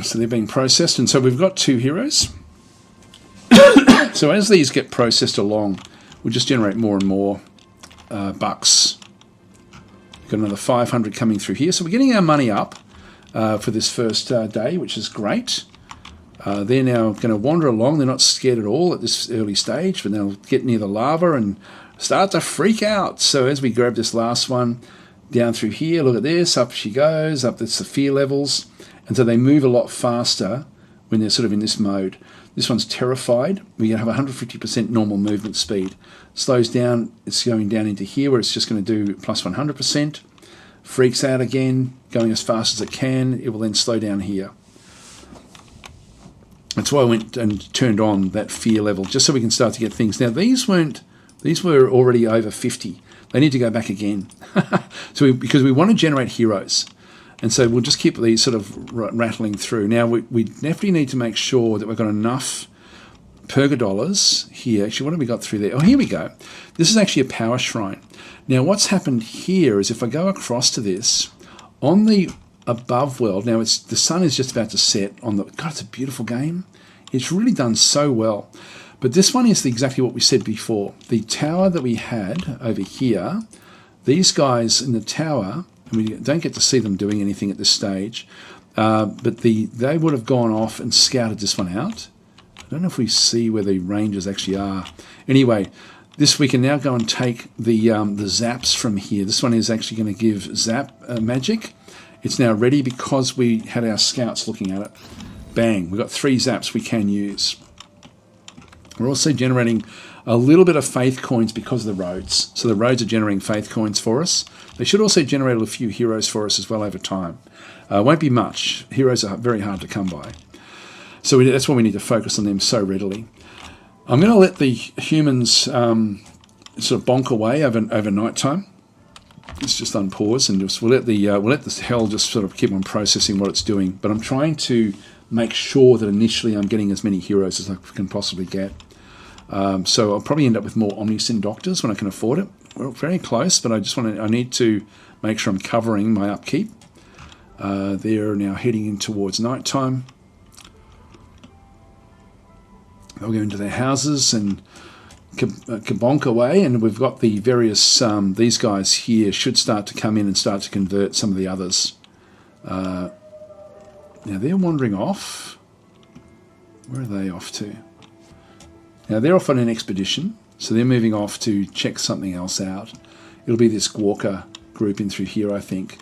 So they're being processed, and so we've got 2 heroes. So as these get processed along, we'll just generate more and more bucks. We've got another 500 coming through here. So we're getting our money up for this first day, which is great. They're now going to wander along. They're not scared at all at this early stage, but they'll get near the lava and start to freak out. So as we grab this last one down through here, look at this, up she goes, up that's the fear levels. And so they move a lot faster when they're sort of in this mode. This one's terrified. We have 150% normal movement speed. Slows down, it's going down into here where it's just going to do plus 100%. Freaks out again, going as fast as it can. It will then slow down here. That's why I went and turned on that fear level, just so we can start to get things. Now, these were already over 50. They need to go back again. Because we want to generate heroes. And so we'll just keep these sort of rattling through. Now, we definitely need to make sure that we've got enough Pergodollars here. Actually, what have we got through there? Oh, here we go. This is actually a power shrine. Now, what's happened here is if I go across to this, on the above world, now the sun is just about to set on the, God, it's a beautiful game. It's really done so well. But this one is exactly what we said before. The tower that we had over here, these guys in the tower, and we don't get to see them doing anything at this stage, but they would have gone off and scouted this one out. I don't know if we see where the rangers actually are. Anyway, this we can now go and take the zaps from here. This one is actually going to give zap magic. It's now ready because we had our scouts looking at it. Bang, we've got 3 zaps we can use. We're also generating a little bit of faith coins because of the roads. So the roads are generating faith coins for us. They should also generate a few heroes for us as well over time. Won't be much. Heroes are very hard to come by. So that's why we need to focus on them so readily. I'm going to let the humans sort of bonk away over night time. Let's just unpause and we'll let the hell just sort of keep on processing what it's doing. But I'm trying to make sure that initially I'm getting as many heroes as I can possibly get. So I'll probably end up with more Omnisyn Doctors when I can afford it. We're very close, but I need to make sure I'm covering my upkeep. They're now heading in towards night time. They'll go into their houses and kabonk away, and we've got the various, these guys here should start to come in and start to convert some of the others. Now they're wandering off. Where are they off to? Now they're off on an expedition, so they're moving off to check something else out. It'll be this Walker group in through here, I think.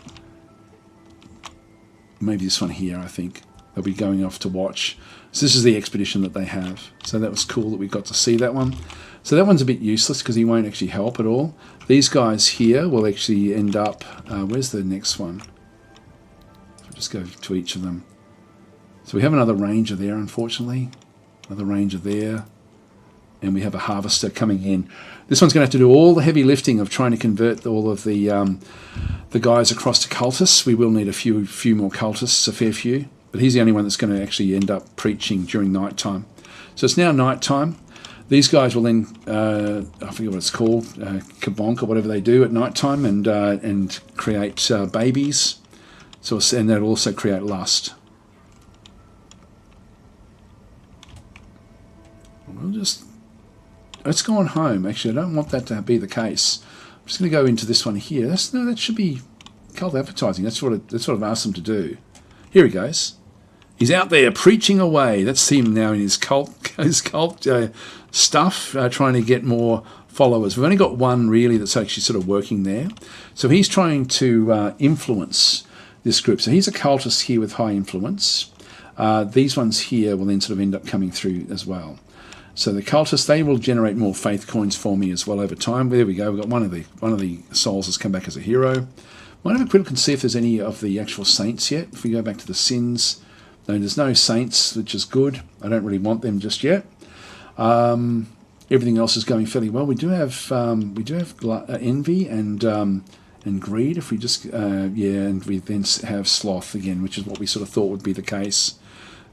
Maybe this one here, I think. They'll be going off to watch. So this is the expedition that they have. So that was cool that we got to see that one. So that one's a bit useless because he won't actually help at all. These guys here will actually end up... where's the next one? I'll just go to each of them. So we have another ranger there, unfortunately. Another ranger there. And we have a harvester coming in. This one's going to have to do all the heavy lifting of trying to convert all of the guys across to cultists. We will need a few more cultists, a fair few. But he's the only one that's going to actually end up preaching during night time. So it's now night time. These guys will then, I forget what it's called, kabonk or whatever they do at night time and create babies. So, and that'll also create lust. Let's go on home. Actually, I don't want that to be the case. I'm just going to go into this one here. That should be cult advertising. That's what I've asked them to do. Here he goes. He's out there preaching away. That's him now in his cult stuff, trying to get more followers. We've only got one really that's actually sort of working there. So he's trying to influence this group. So he's a cultist here with high influence. These ones here will then sort of end up coming through as well. So the cultists, they will generate more faith coins for me as well over time. There we go. We've got one of the souls has come back as a hero. Might have a quick look and see if there's any of the actual saints yet. If we go back to the sins, no, there's no saints, which is good. I don't really want them just yet. Everything else is going fairly well. We do have envy and greed. If we just and we then have sloth again, which is what we sort of thought would be the case.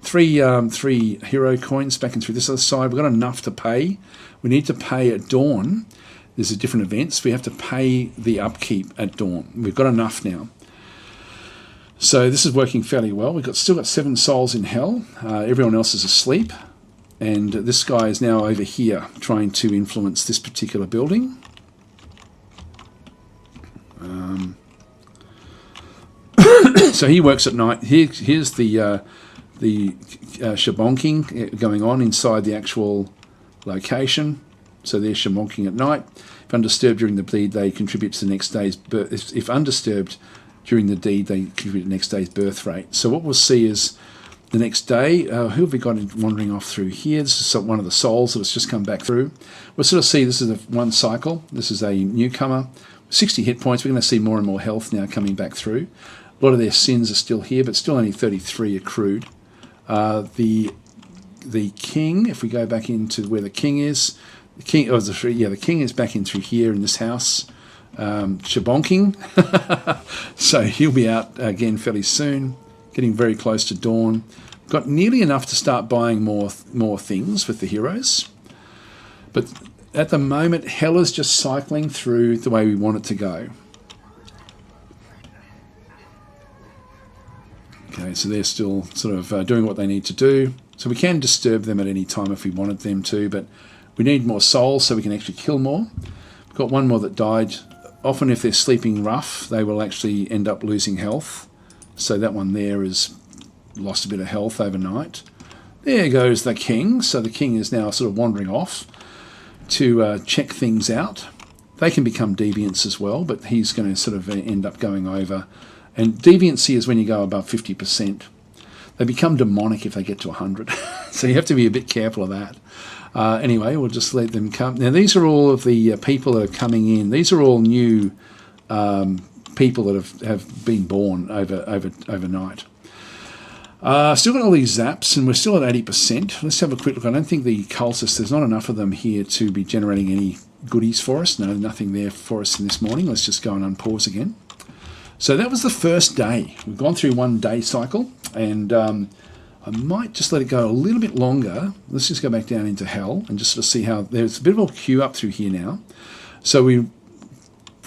Three hero coins back and through this other side. We've got enough to pay. We need to pay at dawn. There's a different events. We have to pay the upkeep at dawn. We've got enough now. So this is working fairly well. We've still got 7 souls in hell. Everyone else is asleep. And this guy is now over here trying to influence this particular building. So he works at night. Here's the shabonking going on inside the actual location. So they're shabonking at night. If undisturbed during the deed, they contribute to the next day's birth. If undisturbed during the deed, they contribute to the next day's birth rate. So what we'll see is the next day, who have we got wandering off through here? This is one of the souls that has just come back through. We'll sort of see this is one cycle. This is a newcomer. 60 hit points. We're going to see more and more health now coming back through. A lot of their sins are still here, but still only 33 accrued. The king, if we go back into where the king is, the king is back in through here in this house, shabonking. So he'll be out again fairly soon, getting very close to dawn. Got nearly enough to start buying more things with the heroes, but at the moment, hell is just cycling through the way we want it to go. Okay, so they're still sort of doing what they need to do. So we can disturb them at any time if we wanted them to, but we need more souls so we can actually kill more. We've got one more that died. Often if they're sleeping rough, they will actually end up losing health. So that one there has lost a bit of health overnight. There goes the king. So the king is now sort of wandering off to check things out. They can become deviants as well, but he's going to sort of end up going over. And deviancy is when you go above 50%. They become demonic if they get to 100. So you have to be a bit careful of that. Anyway, we'll just let them come. Now, these are all of the people that are coming in. These are all new people that have been born overnight. Still got all these zaps, and we're still at 80%. Let's have a quick look. I don't think the cultists, there's not enough of them here to be generating any goodies for us. No, nothing there for us in this morning. Let's just go and unpause again. So that was the first day. We've gone through one day cycle, and I might just let it go a little bit longer. Let's just go back down into hell and just sort of see how there's a bit of a queue up through here now. So we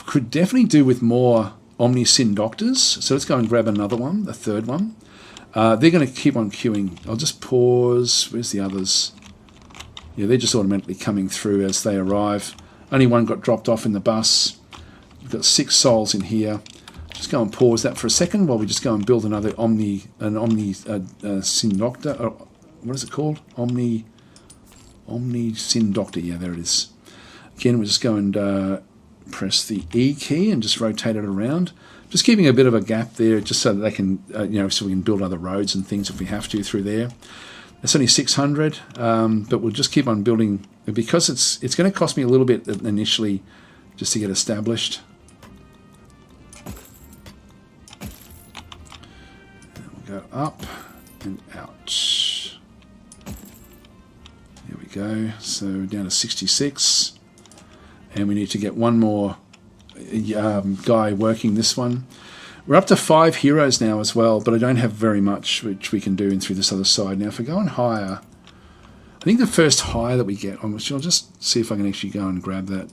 could definitely do with more Omni Sin Doctors. So let's go and grab another one, the third one. They're going to keep on queuing. I'll just pause. Where's the others? Yeah, they're just automatically coming through as they arrive. Only one got dropped off in the bus. We've got 6 souls in here. Just go and pause that for a second while we just go and build another Omni Sin Doctor. What is it called? Omni Sin Doctor. Yeah, there it is. Again, we'll just go and press the E key and just rotate it around. Just keeping a bit of a gap there, just so that they can, so we can build other roads and things if we have to through there. It's only 600, but we'll just keep on building because it's going to cost me a little bit initially just to get established. Go up and out. There we go. So down to 66. And we need to get one more guy working this one. We're up to 5 heroes now as well, but I don't have very much which we can do in through this other side. Now if we go and hire, I think the first hire that we get, I'll just see if I can actually go and grab that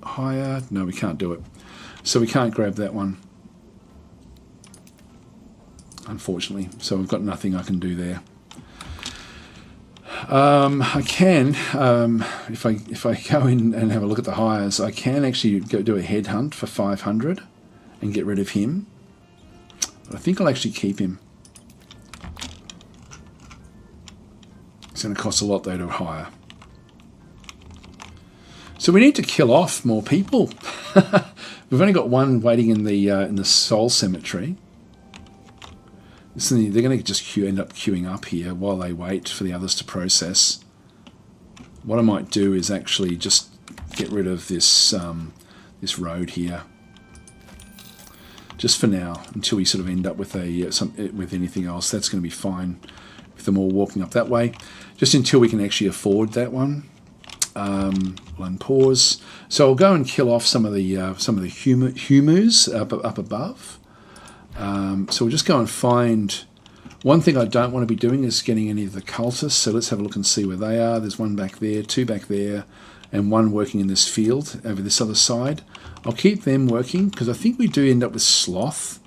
hire. No, we can't do it. So we can't grab that one, unfortunately. So we've got nothing I can do there. I can, if I go in and have a look at the hires, I can actually go do a headhunt for 500 and get rid of him. But I think I'll actually keep him. It's going to cost a lot though to hire. So we need to kill off more people. We've only got one waiting in the soul cemetery. They're going to just end up queuing up here while they wait for the others to process. What I might do is actually just get rid of this this road here, just for now, until we sort of end up with with anything else. That's going to be fine with them all walking up that way, just until we can actually afford that one. We'll unpause. So I'll go and kill off some of the humus up above. So we'll just go and find. One thing I don't want to be doing is getting any of the cultists. So let's have a look and see where they are. There's one back there, two back there, and one working in this field over this other side. I'll keep them working because I think we do end up with sloth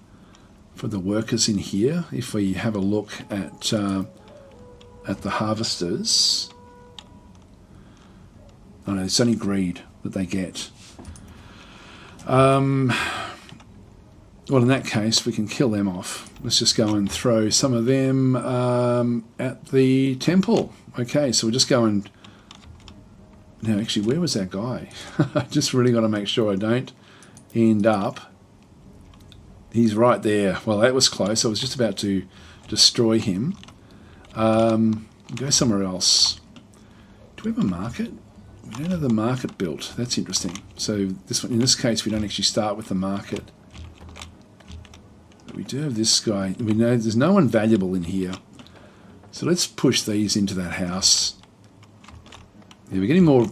for the workers in here. If we have a look at the harvesters. Oh no, it's only greed that they get. Well, in that case, we can kill them off. Let's just go and throw some of them at the temple. Okay, so we'll just go and... Now, actually, where was that guy? I just really got to make sure I don't end up... He's right there. Well, that was close. I was just about to destroy him. Go somewhere else. Do we have a market? We don't have the market built. That's interesting. So this one, in this case, we don't actually start with the market. But we do have this guy. We know there's no one valuable in here. So let's push these into that house. Yeah, we're getting more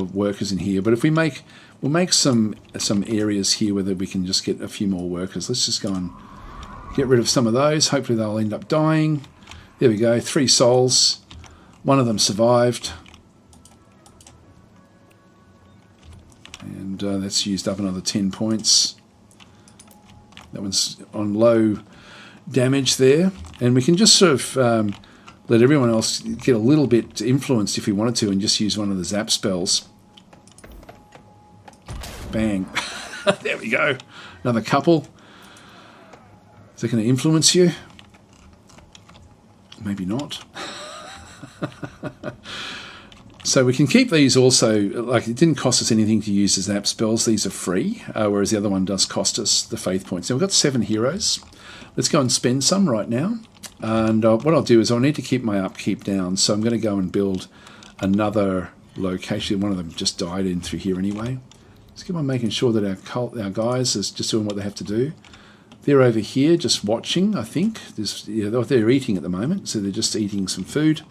workers in here. But if we'll make some areas here where we can just get a few more workers. Let's just go and get rid of some of those. Hopefully they'll end up dying. There we go. 3 souls. One of them survived. And that's used up another 10 points. That one's on low damage there. And we can just sort of let everyone else get a little bit influenced if we wanted to and just use one of the zap spells. Bang. There we go. Another couple. Is that going to influence you? Maybe not. So we can keep these also, like it didn't cost us anything to use as zap spells. These are free, whereas the other one does cost us the faith points. Now we've got 7 heroes. Let's go and spend some right now. And what I'll do is I'll need to keep my upkeep down. So I'm going to go and build another location. One of them just died in through here anyway. Let's keep on making sure that our guys is just doing what they have to do. They're over here just watching, I think. They're eating at the moment, so they're just eating some food.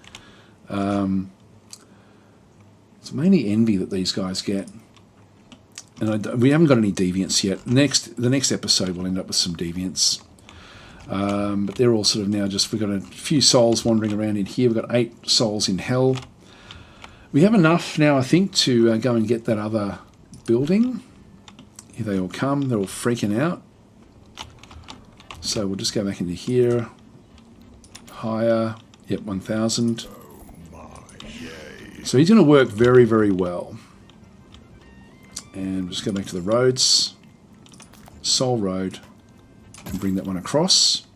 It's mainly envy that these guys get. And we haven't got any deviants yet. The next episode we'll end up with some deviants. But they're all sort of now just... We've got a few souls wandering around in here. We've got 8 souls in hell. We have enough now, I think, to go and get that other building. Here they all come. They're all freaking out. So we'll just go back into here. Higher. Yep, 1,000. So he's going to work very, very well. And we'll just go back to the roads. Soul Road. And bring that one across.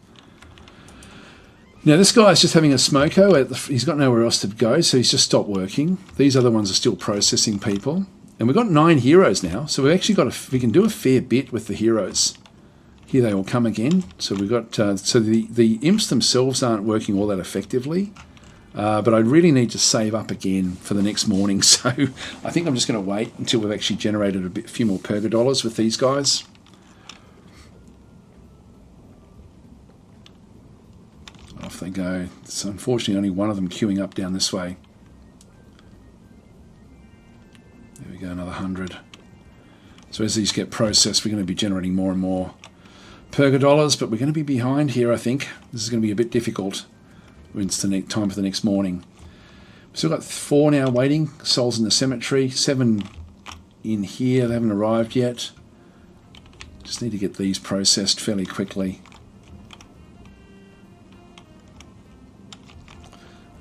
Now this guy's just having a smoko. He's got nowhere else to go, so he's just stopped working. These other ones are still processing people. And we've got 9 heroes now, so we've actually got we can do a fair bit with the heroes. Here they all come again. So we've got so the imps themselves aren't working all that effectively. But I really need to save up again for the next morning, so I think I'm just going to wait until we've actually generated a few more purga dollars with these guys. Off they go. So unfortunately only one of them queuing up down this way. There we go, another 100. So as these get processed, we're going to be generating more and more purga dollars, but we're going to be behind here, I think. This is going to be a bit difficult. It's the time for the next morning. We've still got 4 now waiting. Souls in the cemetery. 7 in here. They haven't arrived yet. Just need to get these processed fairly quickly.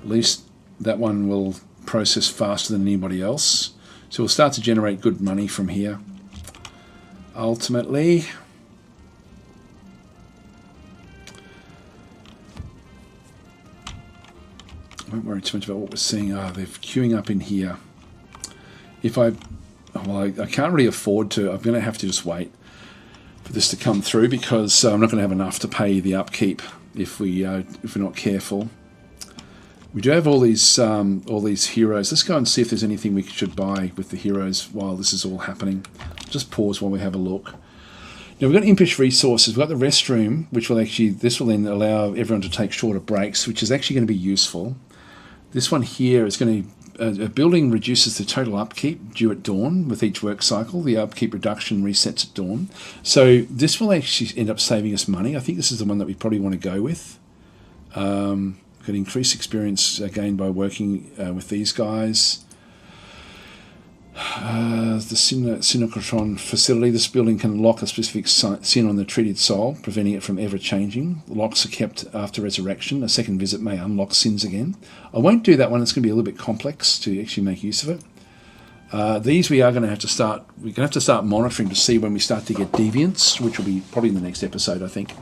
At least that one will process faster than anybody else. So we'll start to generate good money from here. Ultimately, I won't worry too much about what we're seeing. They're queuing up in here. If I can't really afford to. I'm going to have to just wait for this to come through because I'm not going to have enough to pay the upkeep if we're not careful. We do have all these heroes. Let's go and see if there's anything we should buy with the heroes while this is all happening. Just pause while we have a look. Now we've got impish resources. We've got the restroom, which will then allow everyone to take shorter breaks, which is actually going to be useful. This one here is going to a building reduces the total upkeep due at dawn with each work cycle. The upkeep reduction resets at dawn. So this will actually end up saving us money. I think this is the one that we probably want to go with. Got increased experience gained by working with these guys. The Synchron facility. This building can lock a specific sin on the treated soul, preventing it from ever changing. Locks are kept after resurrection. A second visit may unlock sins again. I won't do that one. It's going to be a little bit complex to actually make use of it. These we are going to have to start. We're going to have to start monitoring to see when we start to get deviants, which will be probably in the next episode, I think.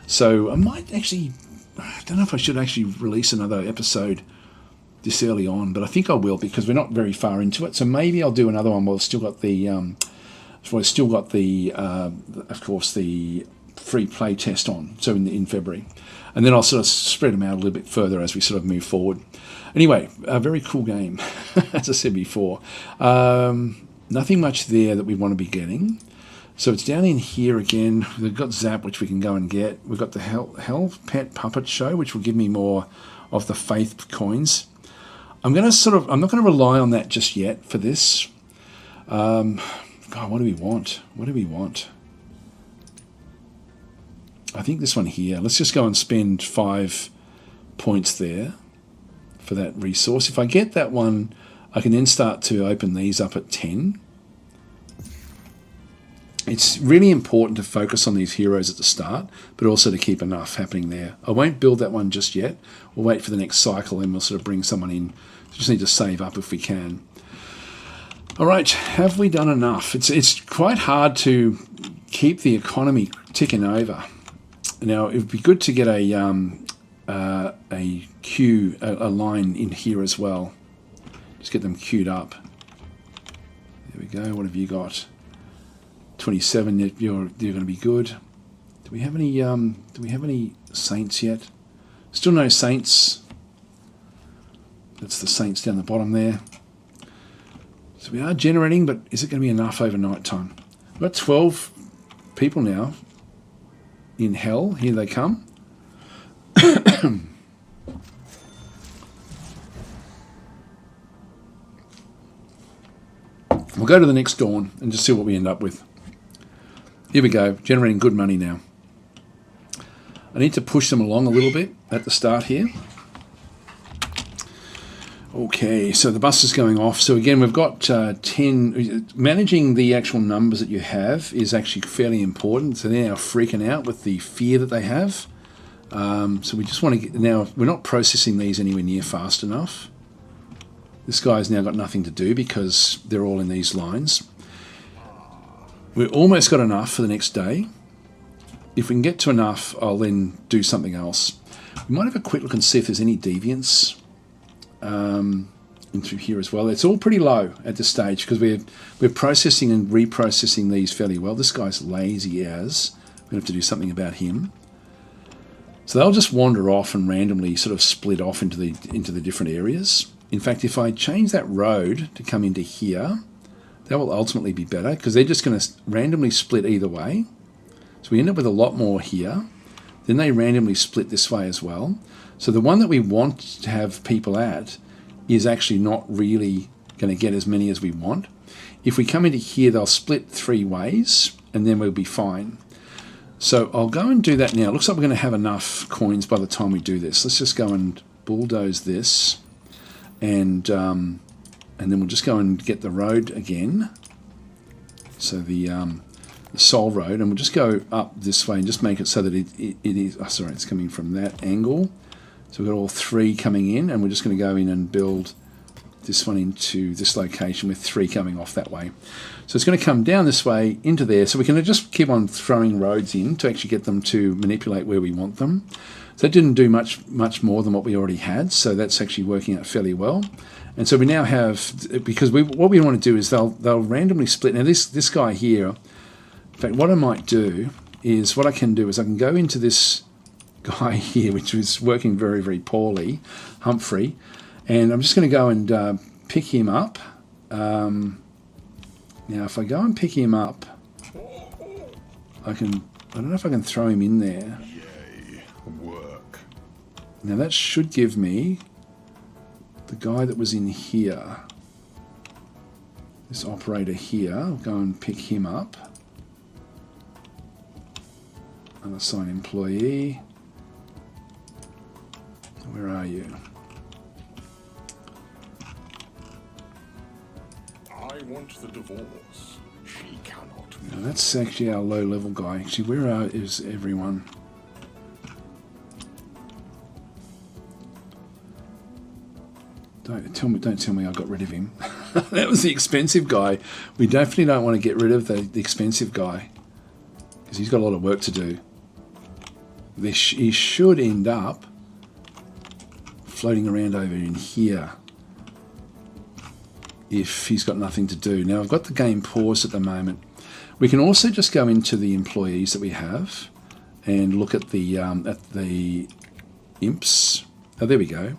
So I might actually. I don't know if I should actually release another episode this early on, but I think I will because we're not very far into it. So maybe I'll do another one while I've still got the, of course, the free play test on. So in February, and then I'll sort of spread them out a little bit further as we sort of move forward. Anyway, a very cool game, as I said before. Nothing much there that we want to be getting. So it's down in here again. We've got Zap, which we can go and get. We've got the Hell Pet Puppet Show, which will give me more of the Faith coins. I'm not going to rely on that just yet for this. God, what do we want? What do we want? I think this one here. Let's just go and spend 5 points there for that resource. If I get that one, I can then start to open these up at 10. It's really important to focus on these heroes at the start, but also to keep enough happening there. I won't build that one just yet. We'll wait for the next cycle and we'll sort of bring someone in. Just need to save up if we can. All right, have we done enough? It's quite hard to keep the economy ticking over. Now, it would be good to get a line in here as well. Just get them queued up. There we go. What have you got? 27. You're going to be good. Do we have any saints yet? Still no saints. That's the saints down the bottom there. So we are generating, but is it going to be enough overnight time? We've got 12 people now in hell. Here they come. We'll go to the next dawn and just see what we end up with. Here we go, generating good money now. I need to push them along a little bit at the start here. Okay, so the bus is going off. So again, we've got 10. Managing the actual numbers that you have is actually fairly important. So they're now freaking out with the fear that they have. So we just want to get, now we're not processing these anywhere near fast enough. This guy's now got nothing to do because they're all in these lines. We've almost got enough for the next day. If we can get to enough, I'll then do something else. We might have a quick look and see if there's any deviants in through here as well. It's all pretty low at this stage because we're processing and reprocessing these fairly well. This guy's lazy as. We're going to have to do something about him. So they'll just wander off and randomly sort of split off into the different areas. In fact, if I change that road to come into here, that will ultimately be better because they're just going to randomly split either way. So we end up with a lot more here. Then they randomly split this way as well. So the one that we want to have people at is actually not really going to get as many as we want. If we come into here, they'll split 3 ways and then we'll be fine. So I'll go and do that now. It looks like we're going to have enough coins by the time we do this. Let's just go and bulldoze this. And then we'll just go and get the road again. So the soul road, and we'll just go up this way and just make it so that it is. Oh, sorry, it's coming from that angle. So we've got all 3 coming in, and we're just going to go in and build this one into this location with 3 coming off that way. So it's going to come down this way into there. So we can just keep on throwing roads in to actually get them to manipulate where we want them. So that didn't do much more than what we already had. So that's actually working out fairly well. And so we now have, because what we want to do is they'll randomly split. Now this guy here, in fact, what I might do is I can go into this guy here, which is working very, very poorly, Humphrey, and I'm just going to go and pick him up. Now, if I go and pick him up, I don't know if I can throw him in there. Yay, work. Now that should give me the guy that was in here. This operator here, I'll go and pick him up. Unassign employee. Where are you? I want the divorce. She cannot. Now that's actually our low level guy. Actually, where is everyone? Don't tell me I got rid of him. That was the expensive guy. We definitely don't want to get rid of the expensive guy, because he's got a lot of work to do. He should end up floating around over in here if he's got nothing to do. Now I've got the game paused at the moment. We can also just go into the employees that we have and look at the imps. Oh, there we go.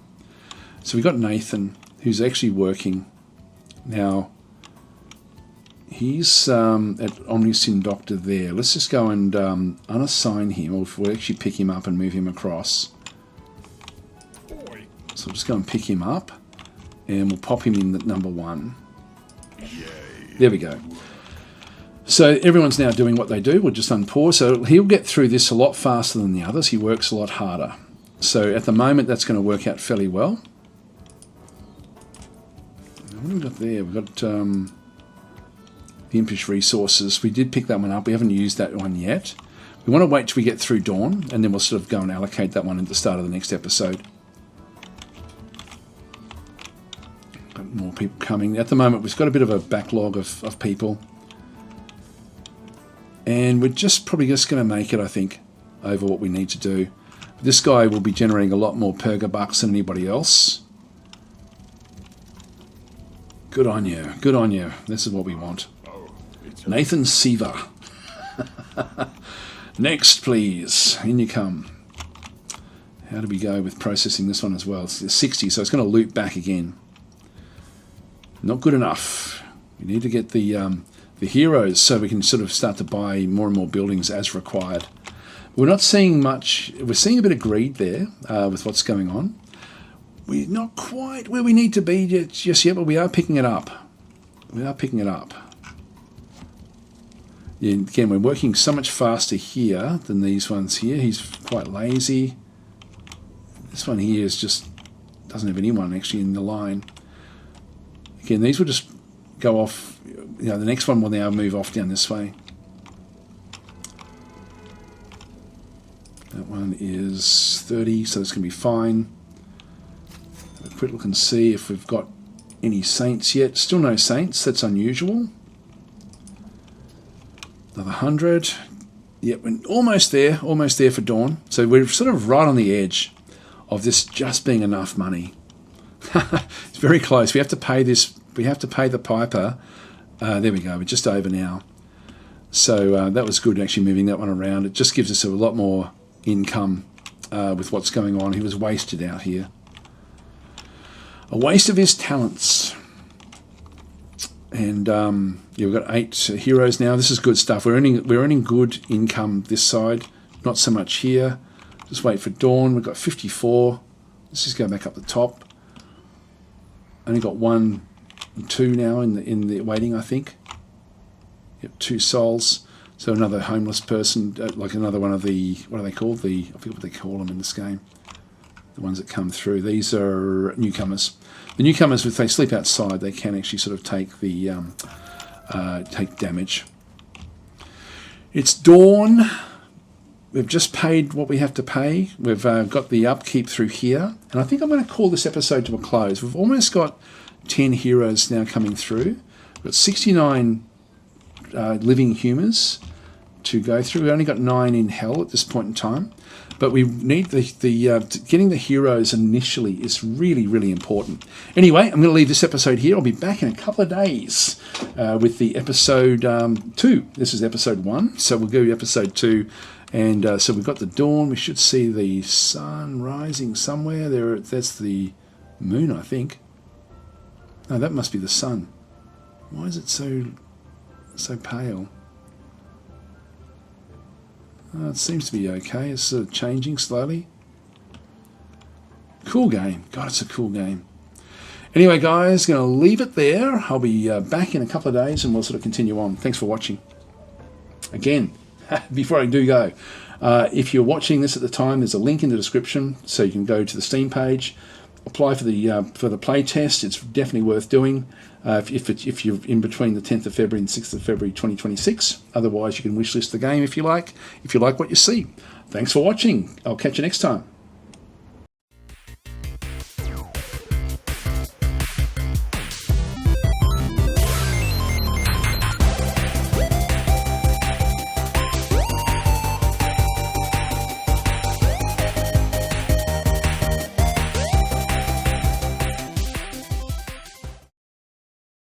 So we've got Nathan, who's actually working now. He's at Omnisin Doctor there. Let's just go and unassign him, or if we'll actually pick him up and move him across. So I'll just go and pick him up, and we'll pop him in at number 1. Yay. There we go. So everyone's now doing what they do. We'll just unpause. So he'll get through this a lot faster than the others. He works a lot harder. So at the moment, that's going to work out fairly well. What have we got there? We've got the impish resources. We did pick that one up. We haven't used that one yet. We want to wait till we get through Dawn, and then we'll sort of go and allocate that one at the start of the next episode. Got more people coming. At the moment, we've got a bit of a backlog of people. And we're probably just going to make it, I think, over what we need to do. This guy will be generating a lot more Perga bucks than anybody else. Good on you. Good on you. This is what we want. Nathan Seaver. Next, please. In you come. How do we go with processing this one as well? It's 60, so it's going to loop back again. Not good enough. We need to get the heroes so we can sort of start to buy more and more buildings as required. We're not seeing much. We're seeing a bit of greed there with what's going on. We're not quite where we need to be just yet, but we are picking it up. We are picking it up. Yeah, again, we're working so much faster here than these ones here. He's quite lazy. This one here is just doesn't have anyone actually in the line. Again, these will just go off. You know, the next one will now move off down this way. That one is 30, so it's going to be fine. Have a quick look and see if we've got any saints yet. Still no saints. That's unusual. Another 100. Yep, we're almost there for Dawn. So we're sort of right on the edge of this just being enough money. It's very close. We have to pay this. We have to pay the piper. There we go. We're just over now. So that was good actually moving that one around. It just gives us a lot more income with what's going on. He was wasted out here. A waste of his talents. And yeah, we've got 8 heroes now. This is good stuff. We're earning good income this side. Not so much here. Just wait for Dawn. We've got 54. Let's just go back up the top. Only got 1 and 2 now in the waiting, I think. Yep, 2 souls. So another homeless person, like another one of the, what are they called? I forget what they call them in this game. The ones that come through. These are newcomers. The newcomers, if they sleep outside, they can actually sort of take the take damage. It's Dawn. we've just paid what we have to pay. We've got the upkeep through here. And I think I'm going to call this episode to a close. We've almost got 10 heroes now coming through. We've got 69 living Humus to go through. We've only got 9 in hell at this point in time. But we need getting the heroes initially is really, really important. Anyway, I'm going to leave this episode here. I'll be back in a couple of days with the episode 2. This is episode 1, so we'll go to episode 2. And so we've got the dawn. We should see the sun rising somewhere. There, that's the moon, I think. No, that must be the sun. Why is it so pale? It seems to be okay. It's sort of changing slowly. Cool game. God, it's a cool game. Anyway, guys, going to leave it there. I'll be back in a couple of days and we'll sort of continue on. Thanks for watching. Again, before I do go, if you're watching this at the time, there's a link in the description so you can go to the Steam page, apply for the playtest. It's definitely worth doing if you're in between the 10th of February and 6th of February 2026. Otherwise, you can wishlist the game if you like what you see. Thanks for watching. I'll catch you next time.